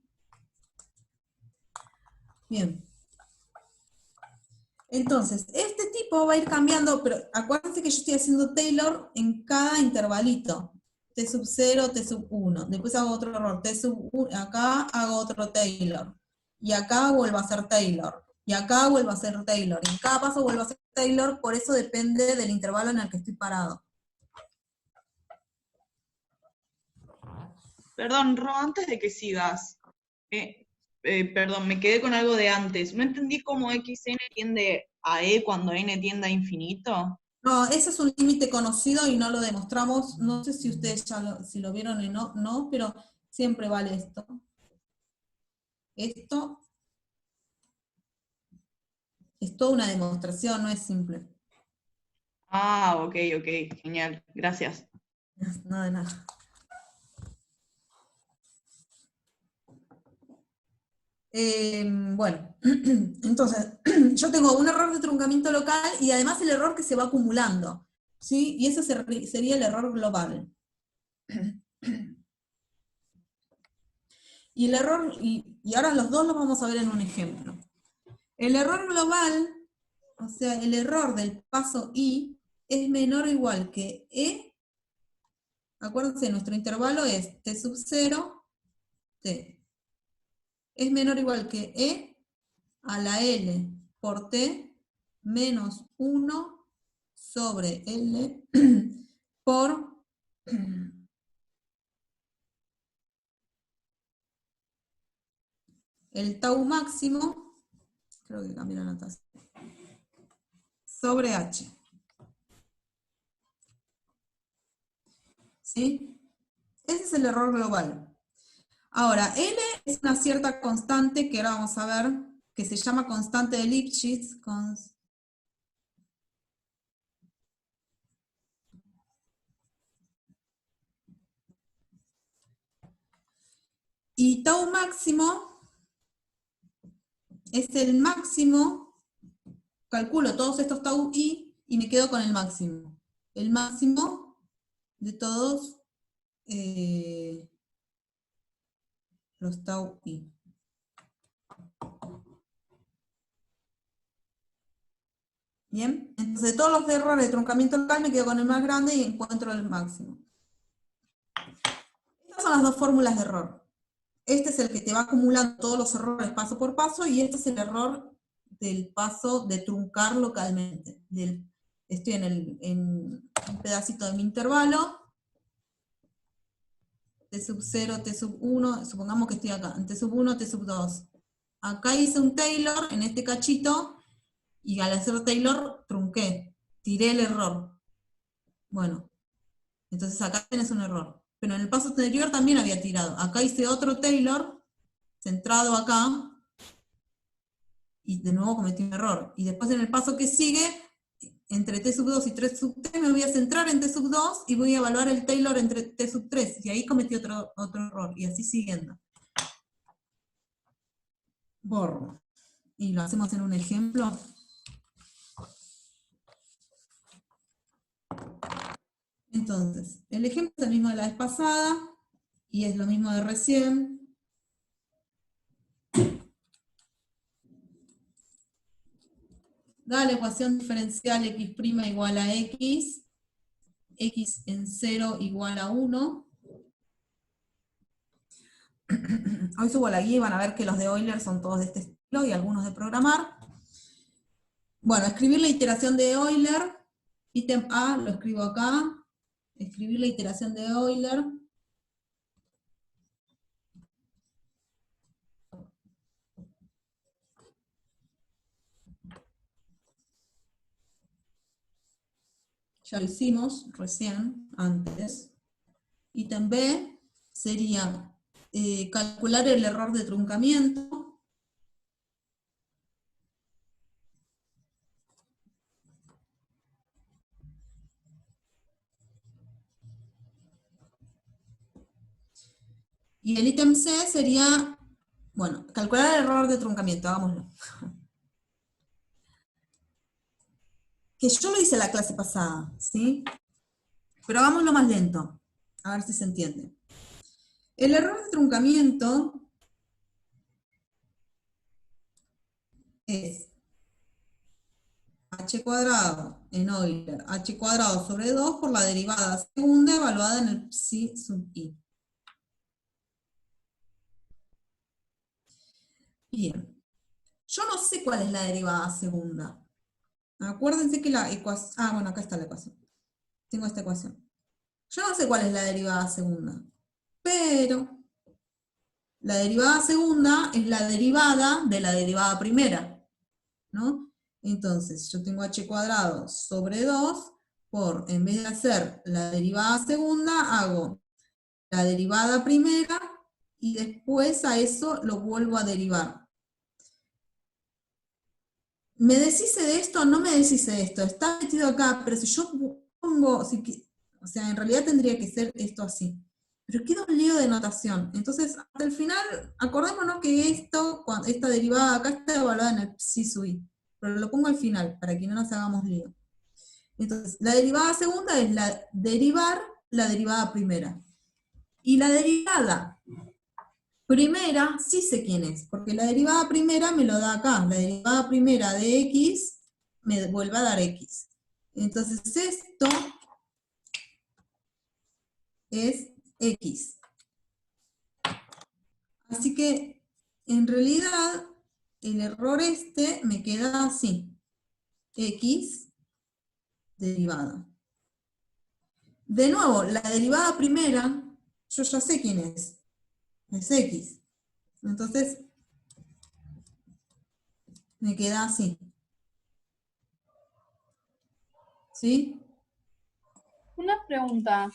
Bien. Entonces, este tipo va a ir cambiando, pero acuérdense que yo estoy haciendo Taylor en cada intervalito. T sub 0, T sub 1. Después hago otro error. T sub 1, acá hago otro Taylor. Y acá vuelvo a hacer Taylor. Y acá vuelvo a hacer Taylor. Y en cada paso vuelvo a hacer Taylor, por eso depende del intervalo en el que estoy parado. Perdón, Ro, antes de que sigas, perdón, me quedé con algo de antes. No entendí cómo xn tiende a e cuando n tiende a infinito. No, ese es un límite conocido y no lo demostramos. No sé si ustedes ya si lo vieron o no, pero siempre vale esto. Esto es toda una demostración, no es simple. Ah, ok, genial, gracias. No, de nada. Bueno, entonces, yo tengo un error de truncamiento local y además el error que se va acumulando, ¿sí? Y ese sería el error global. Y el error, y ahora los dos los vamos a ver en un ejemplo. El error global, o sea, el error del paso i, es menor o igual que e, acuérdense, nuestro intervalo es t sub 0, t. Es menor o igual que e a la L por T menos 1 sobre L por el tau máximo, creo que cambié la notación, sobre H. ¿Sí? Ese es el error global. Ahora, L es una cierta constante que ahora vamos a ver, que se llama constante de Lipschitz. Y tau máximo es el máximo, calculo todos estos tau i y me quedo con el máximo. El máximo de todos los tau i. Bien, entonces de todos los errores de truncamiento local me quedo con el más grande y encuentro el máximo. Estas son las dos fórmulas de error. Este es el que te va acumulando todos los errores paso por paso, y este es el error del paso de truncar localmente. Estoy en un pedacito de mi intervalo, T sub 0, T sub 1, supongamos que estoy acá, en T sub 1, T sub 2. Acá hice un Taylor en este cachito, y al hacer Taylor trunqué, tiré el error. Bueno, entonces acá tenés un error. Pero en el paso anterior también había tirado. Acá hice otro Taylor, centrado acá, y de nuevo cometí un error. Y después en el paso que sigue, entre T sub 2 y T sub 3, me voy a centrar en T sub 2 y voy a evaluar el Taylor entre T sub 3. Y ahí cometí otro error. Y así siguiendo. Borro. Y lo hacemos en un ejemplo. Entonces, el ejemplo es el mismo de la vez pasada, y es lo mismo de recién. da la ecuación diferencial x' igual a x, x en 0 igual a 1. Hoy subo la guía y van a ver que los de Euler son todos de este estilo y algunos de programar. Bueno, escribir la iteración de Euler, ítem A, lo escribo acá, escribir la iteración de Euler. Ya lo hicimos recién, antes. Ítem B sería calcular el error de truncamiento. Y el ítem C sería, bueno, calcular el error de truncamiento, hagámoslo. Que yo lo hice la clase pasada, ¿sí? Pero hagámoslo más lento, a ver si se entiende. El error de truncamiento es h cuadrado en Euler, h cuadrado sobre 2 por la derivada segunda evaluada en el psi sub i. Bien. Yo no sé cuál es la derivada segunda. Acuérdense que la ecuación... Ah, bueno, acá está la ecuación. Tengo esta ecuación. Yo no sé cuál es la derivada segunda. Pero la derivada segunda es la derivada de la derivada primera, ¿no? Entonces, yo tengo h cuadrado sobre 2 por, en vez de hacer la derivada segunda, hago la derivada primera y después a eso lo vuelvo a derivar. ¿Me deshice de esto o no me deshice de esto? Está metido acá, pero si yo pongo, o sea, en realidad tendría que ser esto así. Pero queda un lío de notación. Entonces, hasta el final, acordémonos que esta derivada acá está evaluada en el psi sub i. Pero lo pongo al final, para que no nos hagamos lío. Entonces, la derivada segunda es derivar la derivada primera. Y la derivada primera, sí sé quién es, porque la derivada primera me lo da acá. La derivada primera de x me vuelve a dar x. Entonces esto es x. Así que, en realidad, el error este me queda así. X derivada. De nuevo, la derivada primera, yo ya sé quién es. Es x. Entonces, me queda así. ¿Sí? Una pregunta,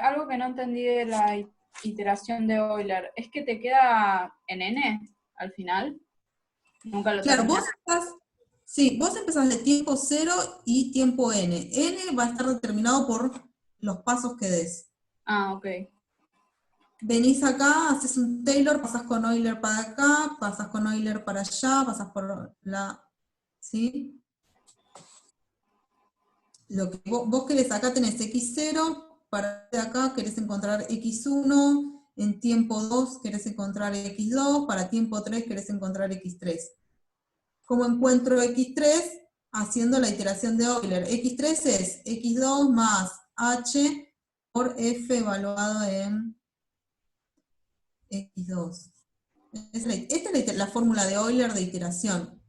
algo que no entendí de la iteración de Euler, ¿es que te queda en n al final? Nunca lo Claro, terminás. vos empezás de tiempo 0 y tiempo n. N va a estar determinado por los pasos que des. Ah, ok. Venís acá, haces un Taylor, pasás con Euler para acá, pasás con Euler para allá, pasás por la... ¿Sí? Lo que vos querés, acá tenés x0, para acá querés encontrar x1, en tiempo 2 querés encontrar x2, para tiempo 3 querés encontrar x3. ¿Cómo encuentro x3? Haciendo la iteración de Euler. x3 es x2 más h por f evaluado en x2. Esta es la fórmula de Euler de iteración.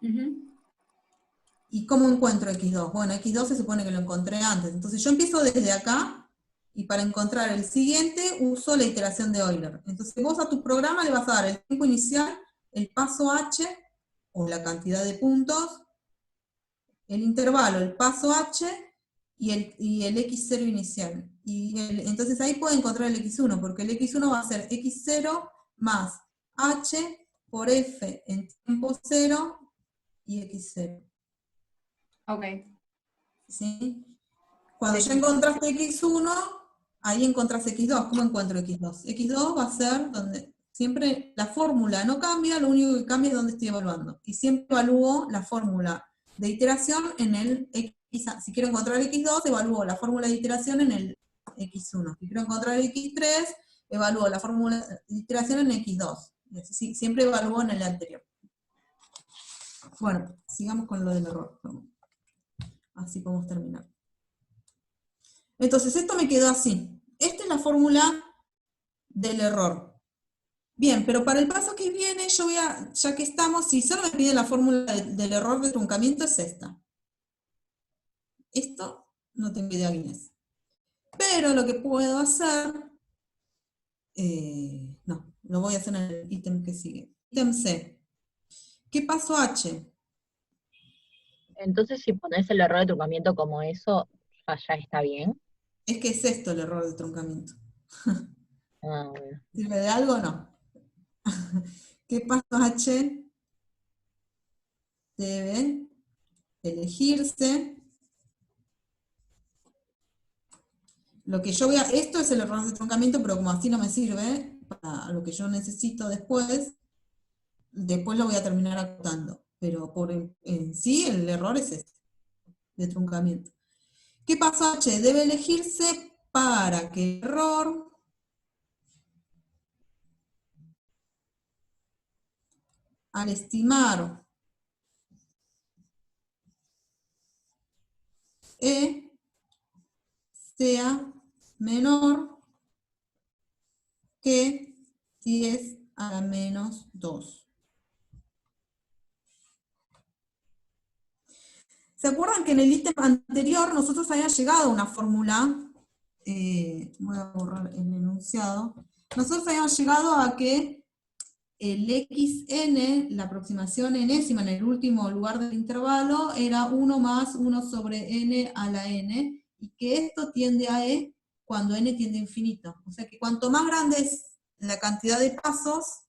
Ujú. ¿Y cómo encuentro x2? Bueno, x2 se supone que lo encontré antes. Entonces yo empiezo desde acá, y para encontrar el siguiente uso la iteración de Euler. Entonces vos a tu programa le vas a dar el tiempo inicial, el paso h, o la cantidad de puntos, el intervalo, el paso h, y el x0 inicial. Entonces ahí puedo encontrar el x1, porque el x1 va a ser x0 más h por f en tiempo 0 y x0. Ok. ¿Sí? Cuando Sí. ya encontraste x1, ahí encontrás x2. ¿Cómo encuentro x2? x2 va a ser donde siempre la fórmula no cambia, lo único que cambia es donde estoy evaluando. Y siempre evalúo la fórmula de iteración en el x. Si quiero encontrar x2, evalúo la fórmula de iteración en el x1. Si quiero encontrar x3, evalúo la fórmula de iteración en x2. Y así siempre evalúo en el anterior. Bueno, sigamos con lo del error. Así podemos terminar. Entonces, esto me quedó así. Esta es la fórmula del error. Bien, pero para el paso que viene, yo voy a, ya que estamos, si solo me pide la fórmula del error de truncamiento, es esta. Esto no tengo idea quién es. Pero lo que puedo hacer, no, lo voy a hacer en el ítem que sigue. Ítem C. ¿Qué pasó H? Entonces, si pones el error de truncamiento como eso, ya está bien. Es que es esto el error de truncamiento. Ah, bueno. ¿Sirve de algo o no? ¿Qué paso H? Debe elegirse. Lo que yo voy a, esto es el error de truncamiento, pero como así no me sirve para lo que yo necesito después lo voy a terminar acotando. Pero en sí el error es este, de truncamiento. ¿Qué paso H? Debe elegirse para que el error al estimar E sea menor que 10 a la menos 2. ¿Se acuerdan que en el ítem anterior nosotros habíamos llegado a una fórmula? Voy a borrar el enunciado. Nosotros habíamos llegado a que el xn, la aproximación enésima en el último lugar del intervalo, era 1 más 1 sobre n a la n, y que esto tiende a e cuando n tiende a infinito. O sea que cuanto más grande es la cantidad de pasos,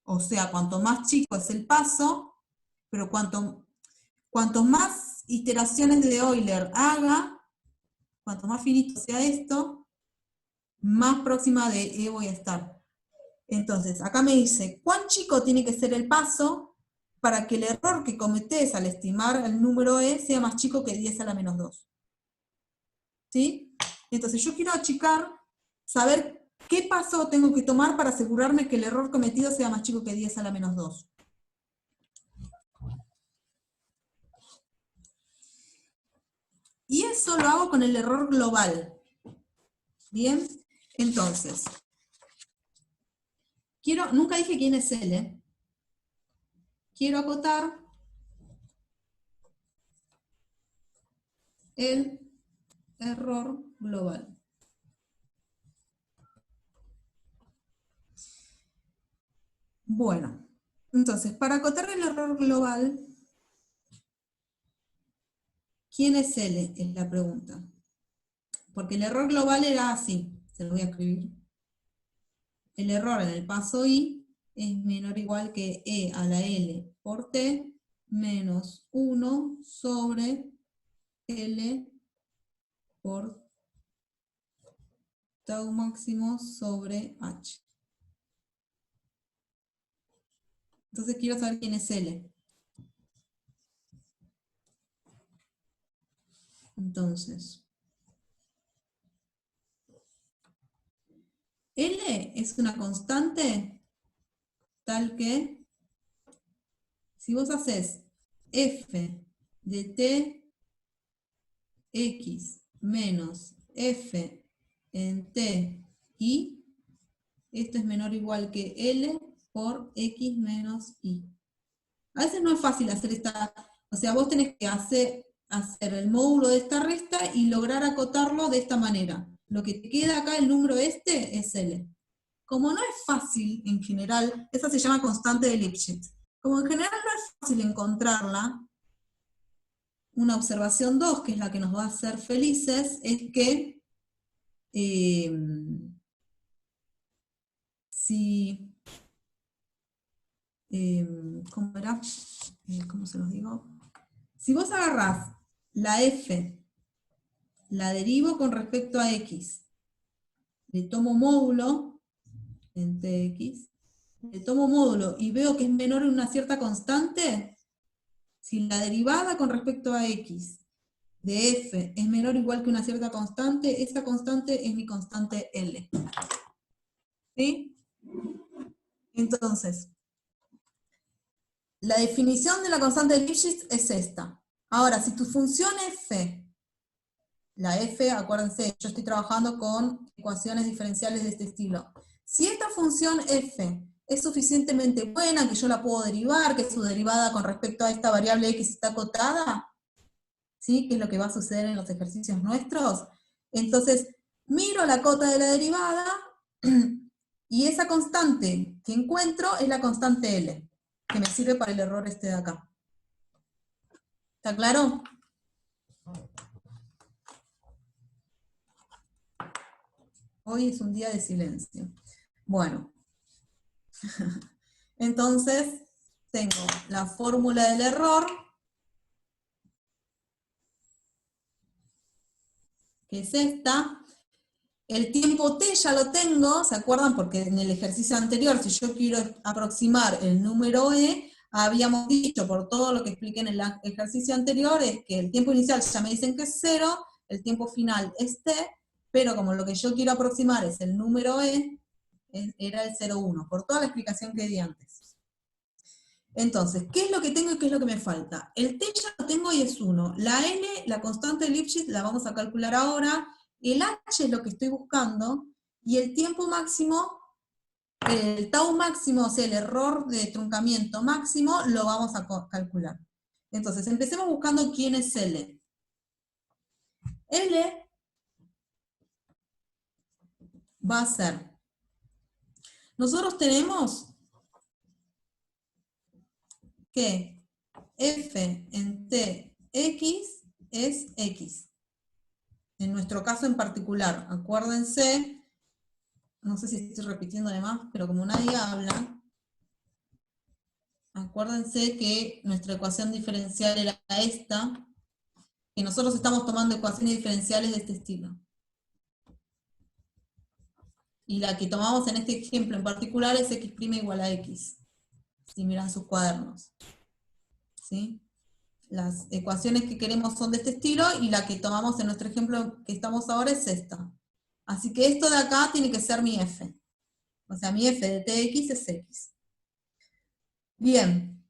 o sea, cuanto más chico es el paso, pero cuanto más iteraciones de Euler haga, cuanto más finito sea esto, más próxima de E voy a estar. Entonces, acá me dice, ¿cuán chico tiene que ser el paso para que el error que cometés al estimar el número E sea más chico que 10 a la menos 2? ¿Sí? Entonces, yo quiero achicar, saber qué paso tengo que tomar para asegurarme que el error cometido sea más chico que 10 a la menos 2. Y eso lo hago con el error global. Bien, entonces, nunca dije quién es L. Quiero acotar el error global. Bueno, entonces, para acotar el error global, ¿quién es L? Es la pregunta. Porque el error global era así, se lo voy a escribir. El error en el paso I es menor o igual que E a la L por T menos 1 sobre L por tau máximo sobre H. Entonces quiero saber quién es L. Entonces, L es una constante tal que, si vos haces f de t x menos f en t y, esto es menor o igual que L por x menos y. A veces no es fácil hacer esta, o sea, vos tenés que hacer el módulo de esta resta y lograr acotarlo de esta manera. Lo que te queda acá, el número este, es L. Como no es fácil en general, esa se llama constante de Lipschitz. Como en general no es fácil encontrarla, una observación 2, que es la que nos va a hacer felices, es que si... ¿cómo era? ¿Cómo se los digo? Si vos agarrás la f, la derivo con respecto a x, le tomo módulo en tx, le tomo módulo y veo que es menor en una cierta constante, si la derivada con respecto a x de f es menor o igual que una cierta constante, esa constante es mi constante L. ¿Sí? Entonces, la definición de la constante de Lipschitz es esta. Ahora, si tu función f, la f, acuérdense, yo estoy trabajando con ecuaciones diferenciales de este estilo. Si esta función f es suficientemente buena, que yo la puedo derivar, que su derivada con respecto a esta variable x está acotada, ¿sí? Que es lo que va a suceder en los ejercicios nuestros. Entonces, miro la cota de la derivada, y esa constante que encuentro es la constante L, que me sirve para el error este de acá. ¿Está claro? Hoy es un día de silencio. Bueno. Entonces, tengo la fórmula del error, que es esta. El tiempo t ya lo tengo, ¿se acuerdan? Porque en el ejercicio anterior, si yo quiero aproximar el número e, habíamos dicho, por todo lo que expliqué en el ejercicio anterior, es que el tiempo inicial ya me dicen que es 0, el tiempo final es t, pero como lo que yo quiero aproximar es el número e, era el 0,1, por toda la explicación que di antes. Entonces, ¿qué es lo que tengo y qué es lo que me falta? El t ya lo tengo y es 1. La n, la constante de Lipschitz, la vamos a calcular ahora. El h es lo que estoy buscando. Y el tiempo máximo, el tau máximo, o sea, el error de truncamiento máximo, lo vamos a calcular. Entonces, empecemos buscando quién es L. L va a ser, nosotros tenemos que f en tx es x. En nuestro caso en particular, acuérdense, no sé si estoy repitiendo además, pero como nadie habla, acuérdense que nuestra ecuación diferencial era esta, que nosotros estamos tomando ecuaciones diferenciales de este estilo. Y la que tomamos en este ejemplo en particular es x' igual a x, si miran sus cuadernos. ¿Sí? Las ecuaciones que queremos son de este estilo, y la que tomamos en nuestro ejemplo que estamos ahora es esta. Así que esto de acá tiene que ser mi f. O sea, mi f de tx es x. Bien.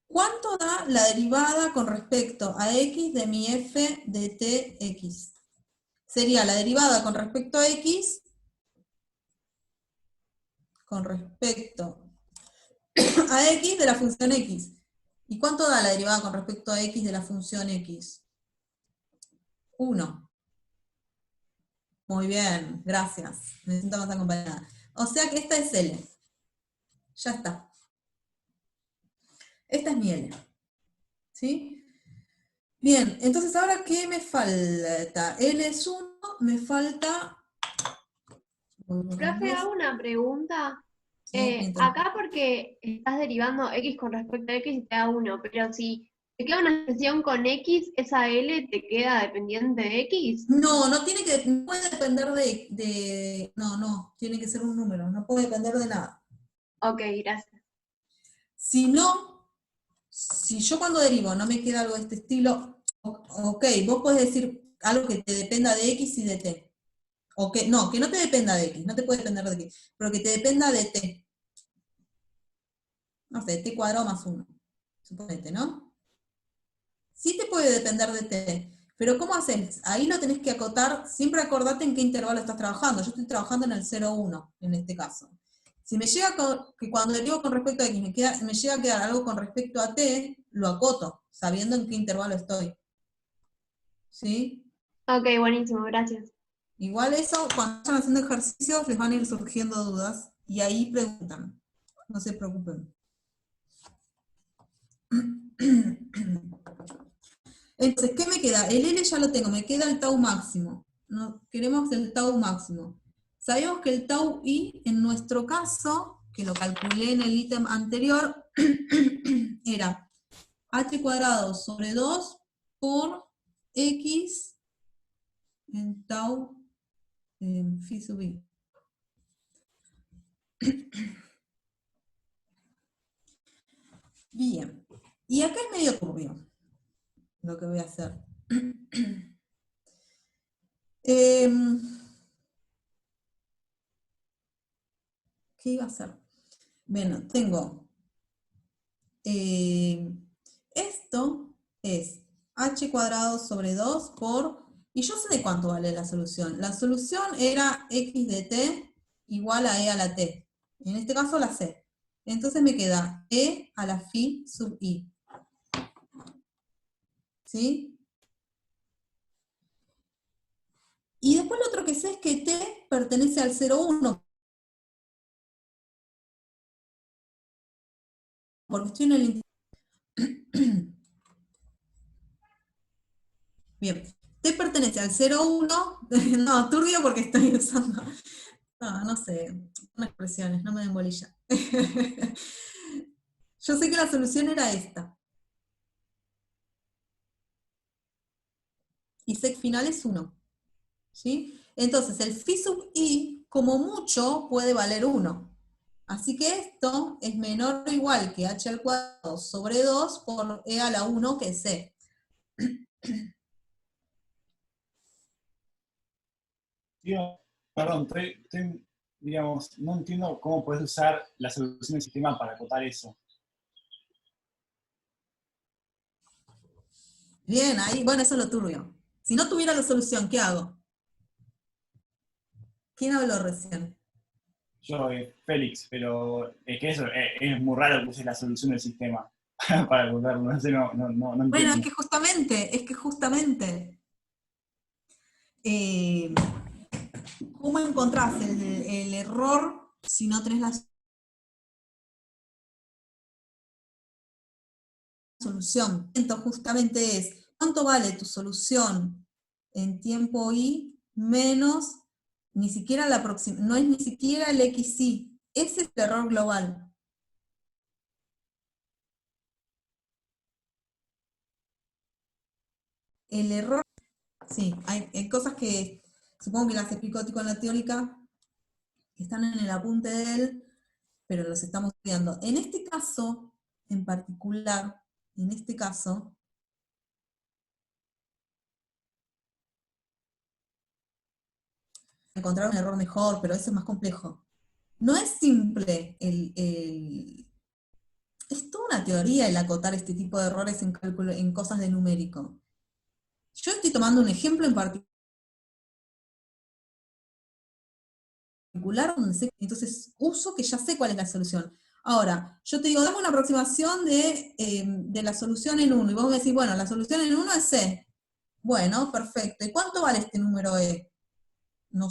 ¿Cuánto da la derivada con respecto a x de mi f de tx? Sería la derivada con respecto a x, con respecto a x de la función x. ¿Y cuánto da la derivada con respecto a x de la función x? 1. Muy bien, gracias. Me siento más acompañada. O sea que esta es L. Ya está. Esta es mi L. ¿Sí? Bien, entonces ahora ¿qué me falta? L es 1, me falta... Profe, hago una pregunta. Sí, mientras- Acá porque estás derivando x con respecto a x y te da 1, pero si te queda una expresión con x, ¿esa L te queda dependiente de x? No, no tiene que, no puede depender no, tiene que ser un número, no puede depender de nada. Ok, gracias. Si no, si yo cuando derivo no me queda algo de este estilo, ok, vos podés decir algo que te dependa de x y de t. O que no te dependa de x, no te puede depender de x, pero que te dependa de t. No sé, t cuadrado más 1, suponete, ¿no? Sí te puede depender de t, pero ¿cómo haces? Ahí lo tenés que acotar, siempre acordate en qué intervalo estás trabajando. Yo estoy trabajando en el 0,1, en este caso. Si me llega que cuando derivo con respecto a x me llega a quedar algo con respecto a t, lo acoto, sabiendo en qué intervalo estoy. ¿Sí? Ok, buenísimo, gracias. Igual eso, cuando están haciendo ejercicios, les van a ir surgiendo dudas, y ahí preguntan. No se preocupen. Entonces, ¿qué me queda? El L ya lo tengo, me queda el tau máximo. No, queremos el tau máximo. Sabemos que el tau i, en nuestro caso, que lo calculé en el ítem anterior, era h cuadrado sobre 2 por x en tau phi sub i. Bien. Y acá es medio turbio lo que voy a hacer. ¿Qué iba a hacer? Bueno, tengo Esto es h cuadrado sobre 2 por, y yo sé de cuánto vale la solución. La solución era x de t igual a e a la t. En este caso la sé. Entonces me queda e a la phi sub i. ¿Sí? Y después lo otro que sé es que t pertenece al 0,1. Porque estoy en el... Bien. T pertenece al 0,1. No, turbio porque estoy usando... No sé, son expresiones, no me den bolilla. Yo sé que la solución era esta. Y sec final es 1. ¿Sí? Entonces el phi sub i, como mucho, puede valer 1. Así que esto es menor o igual que h al cuadrado sobre 2 por e a la 1, que es c. Digo, perdón, digamos, no entiendo cómo puedes usar la solución del sistema para acotar eso. Bien, ahí, bueno, eso es lo turbio. Si no tuviera la solución, ¿qué hago? ¿Quién habló recién? Yo, Félix, pero es que eso es muy raro que uses la solución del sistema para acotarlo. No sé, no Bueno, entiendo. es que justamente, ¿cómo encontrás el error si no tenés la solución? Entonces, justamente es, ¿cuánto vale tu solución en tiempo i menos ni siquiera la próxima? No es ni siquiera el xi. Ese es el error global. El error, sí, hay cosas que supongo que las explicó Tico en la teórica, que están en el apunte de él, pero los estamos estudiando. En este caso, en particular, en este caso, encontrar un error mejor, pero eso es más complejo. No es simple es toda una teoría el acotar este tipo de errores en cálculo, en cosas de numérico. Yo estoy tomando un ejemplo en particular, entonces uso que ya sé cuál es la solución. Ahora, yo te digo, dame una aproximación de la solución en 1, y vos me decís, bueno, la solución en 1 es C. Bueno, perfecto. ¿Y cuánto vale este número E? No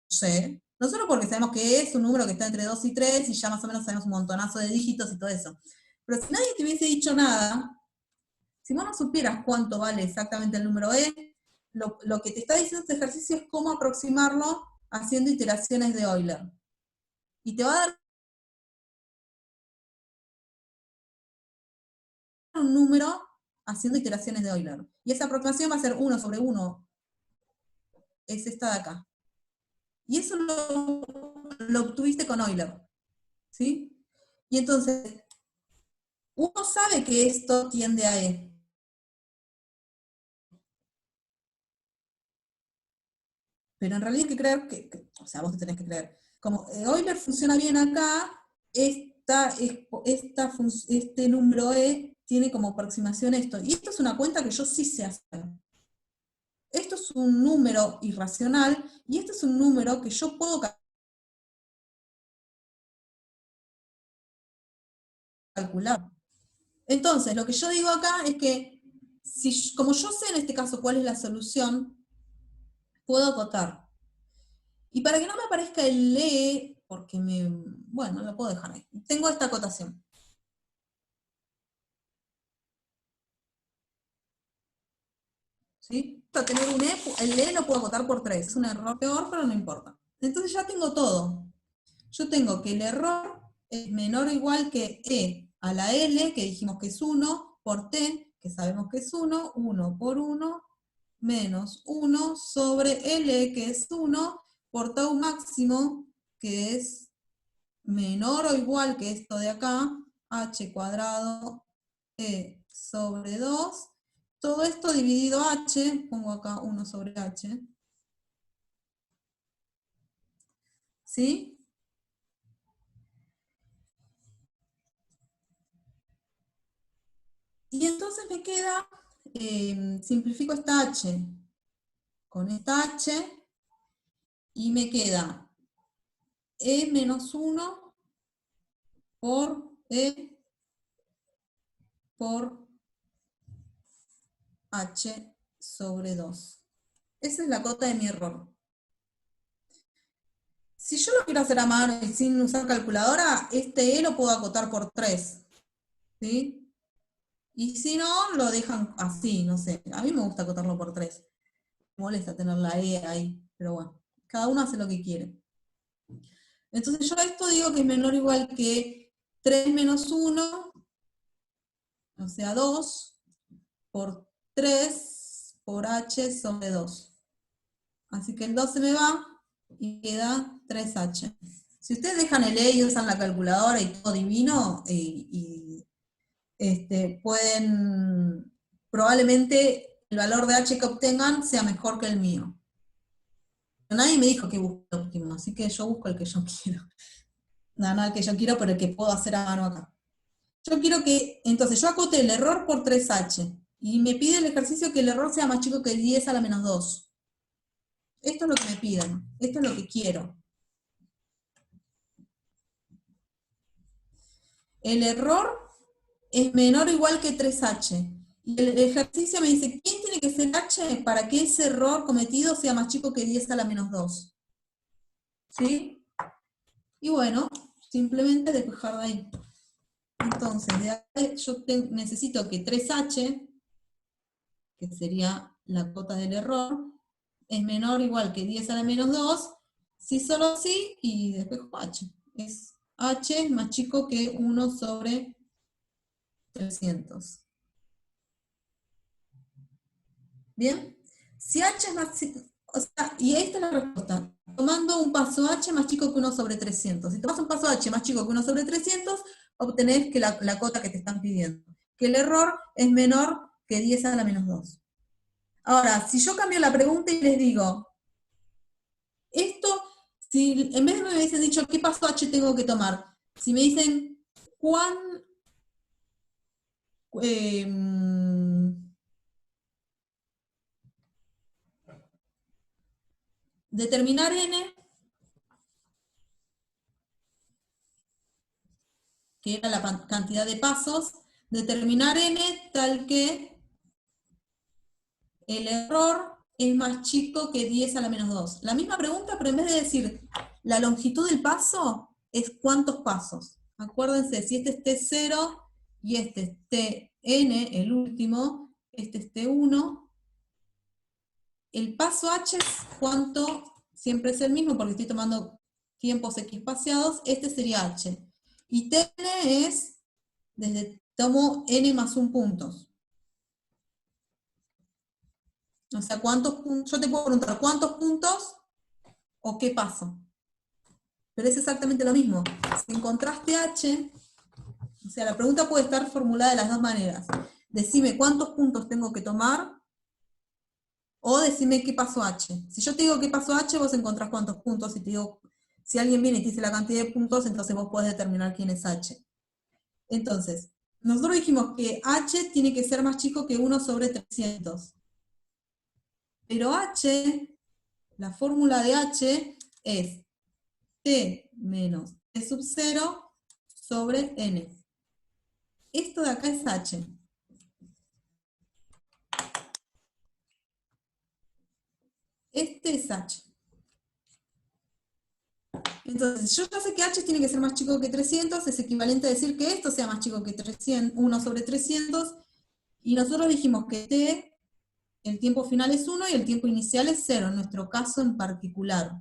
sé. No solo porque sabemos que es un número que está entre 2 y 3, y ya más o menos sabemos un montonazo de dígitos y todo eso. Pero si nadie te hubiese dicho nada, si vos no supieras cuánto vale exactamente el número E, lo que te está diciendo este ejercicio es cómo aproximarlo haciendo iteraciones de Euler. Y te va a dar un número haciendo iteraciones de Euler. Y esa aproximación va a ser 1 sobre 1. Es esta de acá. Y eso lo obtuviste con Euler. ¿Sí? Y entonces, uno sabe que esto tiende a E. Pero en realidad hay que creer o sea, vos te tenés que creer. Como Euler funciona bien acá, este número E tiene como aproximación esto. Y esto es una cuenta que yo sí sé hacer. Esto es un número irracional, y esto es un número que yo puedo calcular. Entonces, lo que yo digo acá es que, como yo sé en este caso cuál es la solución, puedo acotar. Y para que no me aparezca el E, porque bueno, lo puedo dejar ahí. Tengo esta acotación. ¿Sí? Para tener un E, el E lo puedo acotar por 3. Es un error peor, pero no importa. Entonces ya tengo todo. Yo tengo que el error es menor o igual que E a la L, que dijimos que es 1, por T, que sabemos que es 1, 1 por 1, menos 1 sobre L, que es 1, por tau máximo, que es menor o igual que esto de acá, h cuadrado E sobre 2, todo esto dividido h, pongo acá 1 sobre h, ¿sí? Y entonces me queda, simplifico esta h con esta h, y me queda e menos 1 por e por h sobre 2. Esa es la cota de mi error. Si yo lo quiero hacer a mano y sin usar calculadora, este e lo puedo acotar por 3. ¿Sí? Y si no, lo dejan así, no sé. A mí me gusta acotarlo por 3. Me molesta tener la e ahí, pero bueno, cada uno hace lo que quiere. Entonces yo a esto digo que es menor o igual que 3 menos 1, o sea 2, por 3 por h sobre 2. Así que el 2 se me va y queda 3h. Si ustedes dejan el e y usan la calculadora y todo divino, pueden, probablemente el valor de h que obtengan sea mejor que el mío. Pero nadie me dijo que busque el óptimo, así que yo busco el que yo quiero. No el que yo quiero, pero el que puedo hacer a mano acá. Yo quiero que, entonces yo acote el error por 3h, y me pide el ejercicio que el error sea más chico que 10 a la menos 2. Esto es lo que me piden, esto es lo que quiero. El error es menor o igual que 3h. Y el ejercicio me dice, ¿quién tiene que ser h para que ese error cometido sea más chico que 10 a la menos 2? ¿Sí? Y bueno, simplemente despejar de ahí. Entonces, de ahí yo necesito que 3h, que sería la cota del error, es menor o igual que 10 a la menos 2, si solo sí, y despejo h. H es más chico que 1 sobre 300. ¿Bien? Si h es más, o sea, y esta es la respuesta. Tomando un paso h más chico que 1 sobre 300. Si tomas un paso h más chico que 1 sobre 300, obtenés que la cota que te están pidiendo. Que el error es menor que 10 a la menos 2. Ahora, si yo cambio la pregunta y les digo, esto, si en vez de me hubiesen dicho qué paso h tengo que tomar, si me dicen determinar n, que era la cantidad de pasos, determinar n tal que el error es más chico que 10 a la menos 2. La misma pregunta, pero en vez de decir la longitud del paso, es cuántos pasos. Acuérdense, si este es T0 y este es Tn, el último, este es T1, el paso h es cuánto, siempre es el mismo porque estoy tomando tiempos x espaciados, este sería h. Y Tn es, tomo n más 1 puntos. O sea, ¿cuántos puntos? Yo te puedo preguntar, ¿cuántos puntos o qué paso? Pero es exactamente lo mismo. Si encontraste h, o sea, la pregunta puede estar formulada de las dos maneras. Decime cuántos puntos tengo que tomar, o decime qué paso h. Si yo te digo qué paso h, vos encontrás cuántos puntos, y te digo, si alguien viene y te dice la cantidad de puntos, entonces vos podés determinar quién es h. Entonces, nosotros dijimos que h tiene que ser más chico que 1 sobre 300. Pero h, la fórmula de h es t menos t sub 0 sobre n. Esto de acá es h. Este es h. Entonces, yo ya sé que h tiene que ser más chico que 300, es equivalente a decir que esto sea más chico que 1 sobre 300, y nosotros dijimos que t, el tiempo final es 1 y el tiempo inicial es 0, en nuestro caso en particular.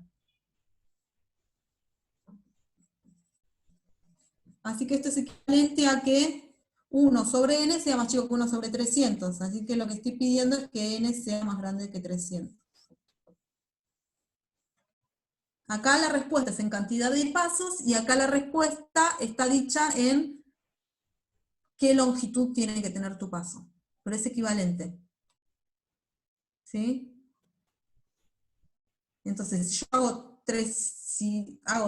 Así que esto es equivalente a que 1 sobre n sea más chico que 1 sobre 300. Así que lo que estoy pidiendo es que n sea más grande que 300. Acá la respuesta es en cantidad de pasos, y acá la respuesta está dicha en qué longitud tiene que tener tu paso. Pero es equivalente. ¿Sí? Entonces, si yo hago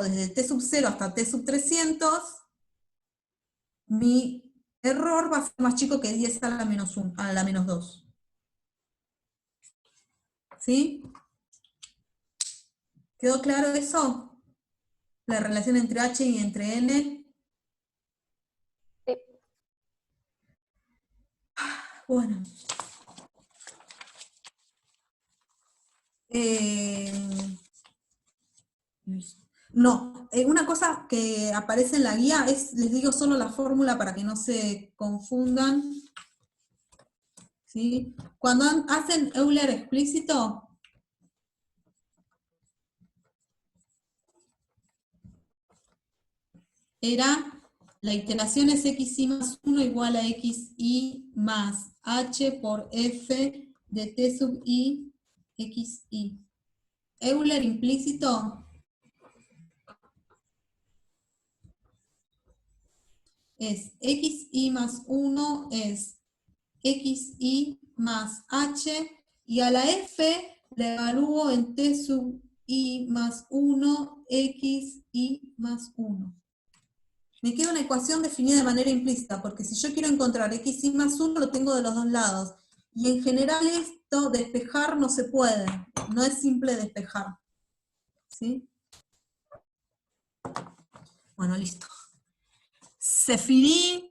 desde t sub 0 hasta t sub 300, mi error va a ser más chico que 10 a la menos 1, a la menos 2. ¿Sí? ¿Quedó claro eso? La relación entre h y entre n. Sí. Bueno. No, una cosa que aparece en la guía es, les digo solo la fórmula para que no se confundan. ¿Sí? Cuando hacen Euler explícito, era, la iteración es xi más 1 igual a xi más h por f de t sub i xi. Euler implícito es xi más 1 es xi más h, y a la f le evalúo en t sub i más 1 xi más 1. Me queda una ecuación definida de manera implícita, porque si yo quiero encontrar xi más 1 lo tengo de los dos lados. Y en general esto, despejar no se puede, no es simple despejar. ¿Sí? Bueno, listo. Sefiri,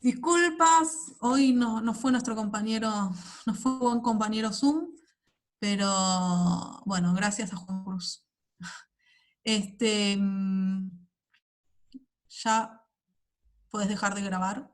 disculpas, hoy no fue nuestro compañero, no fue buen compañero Zoom, pero bueno, gracias a Juan Cruz. Ya puedes dejar de grabar.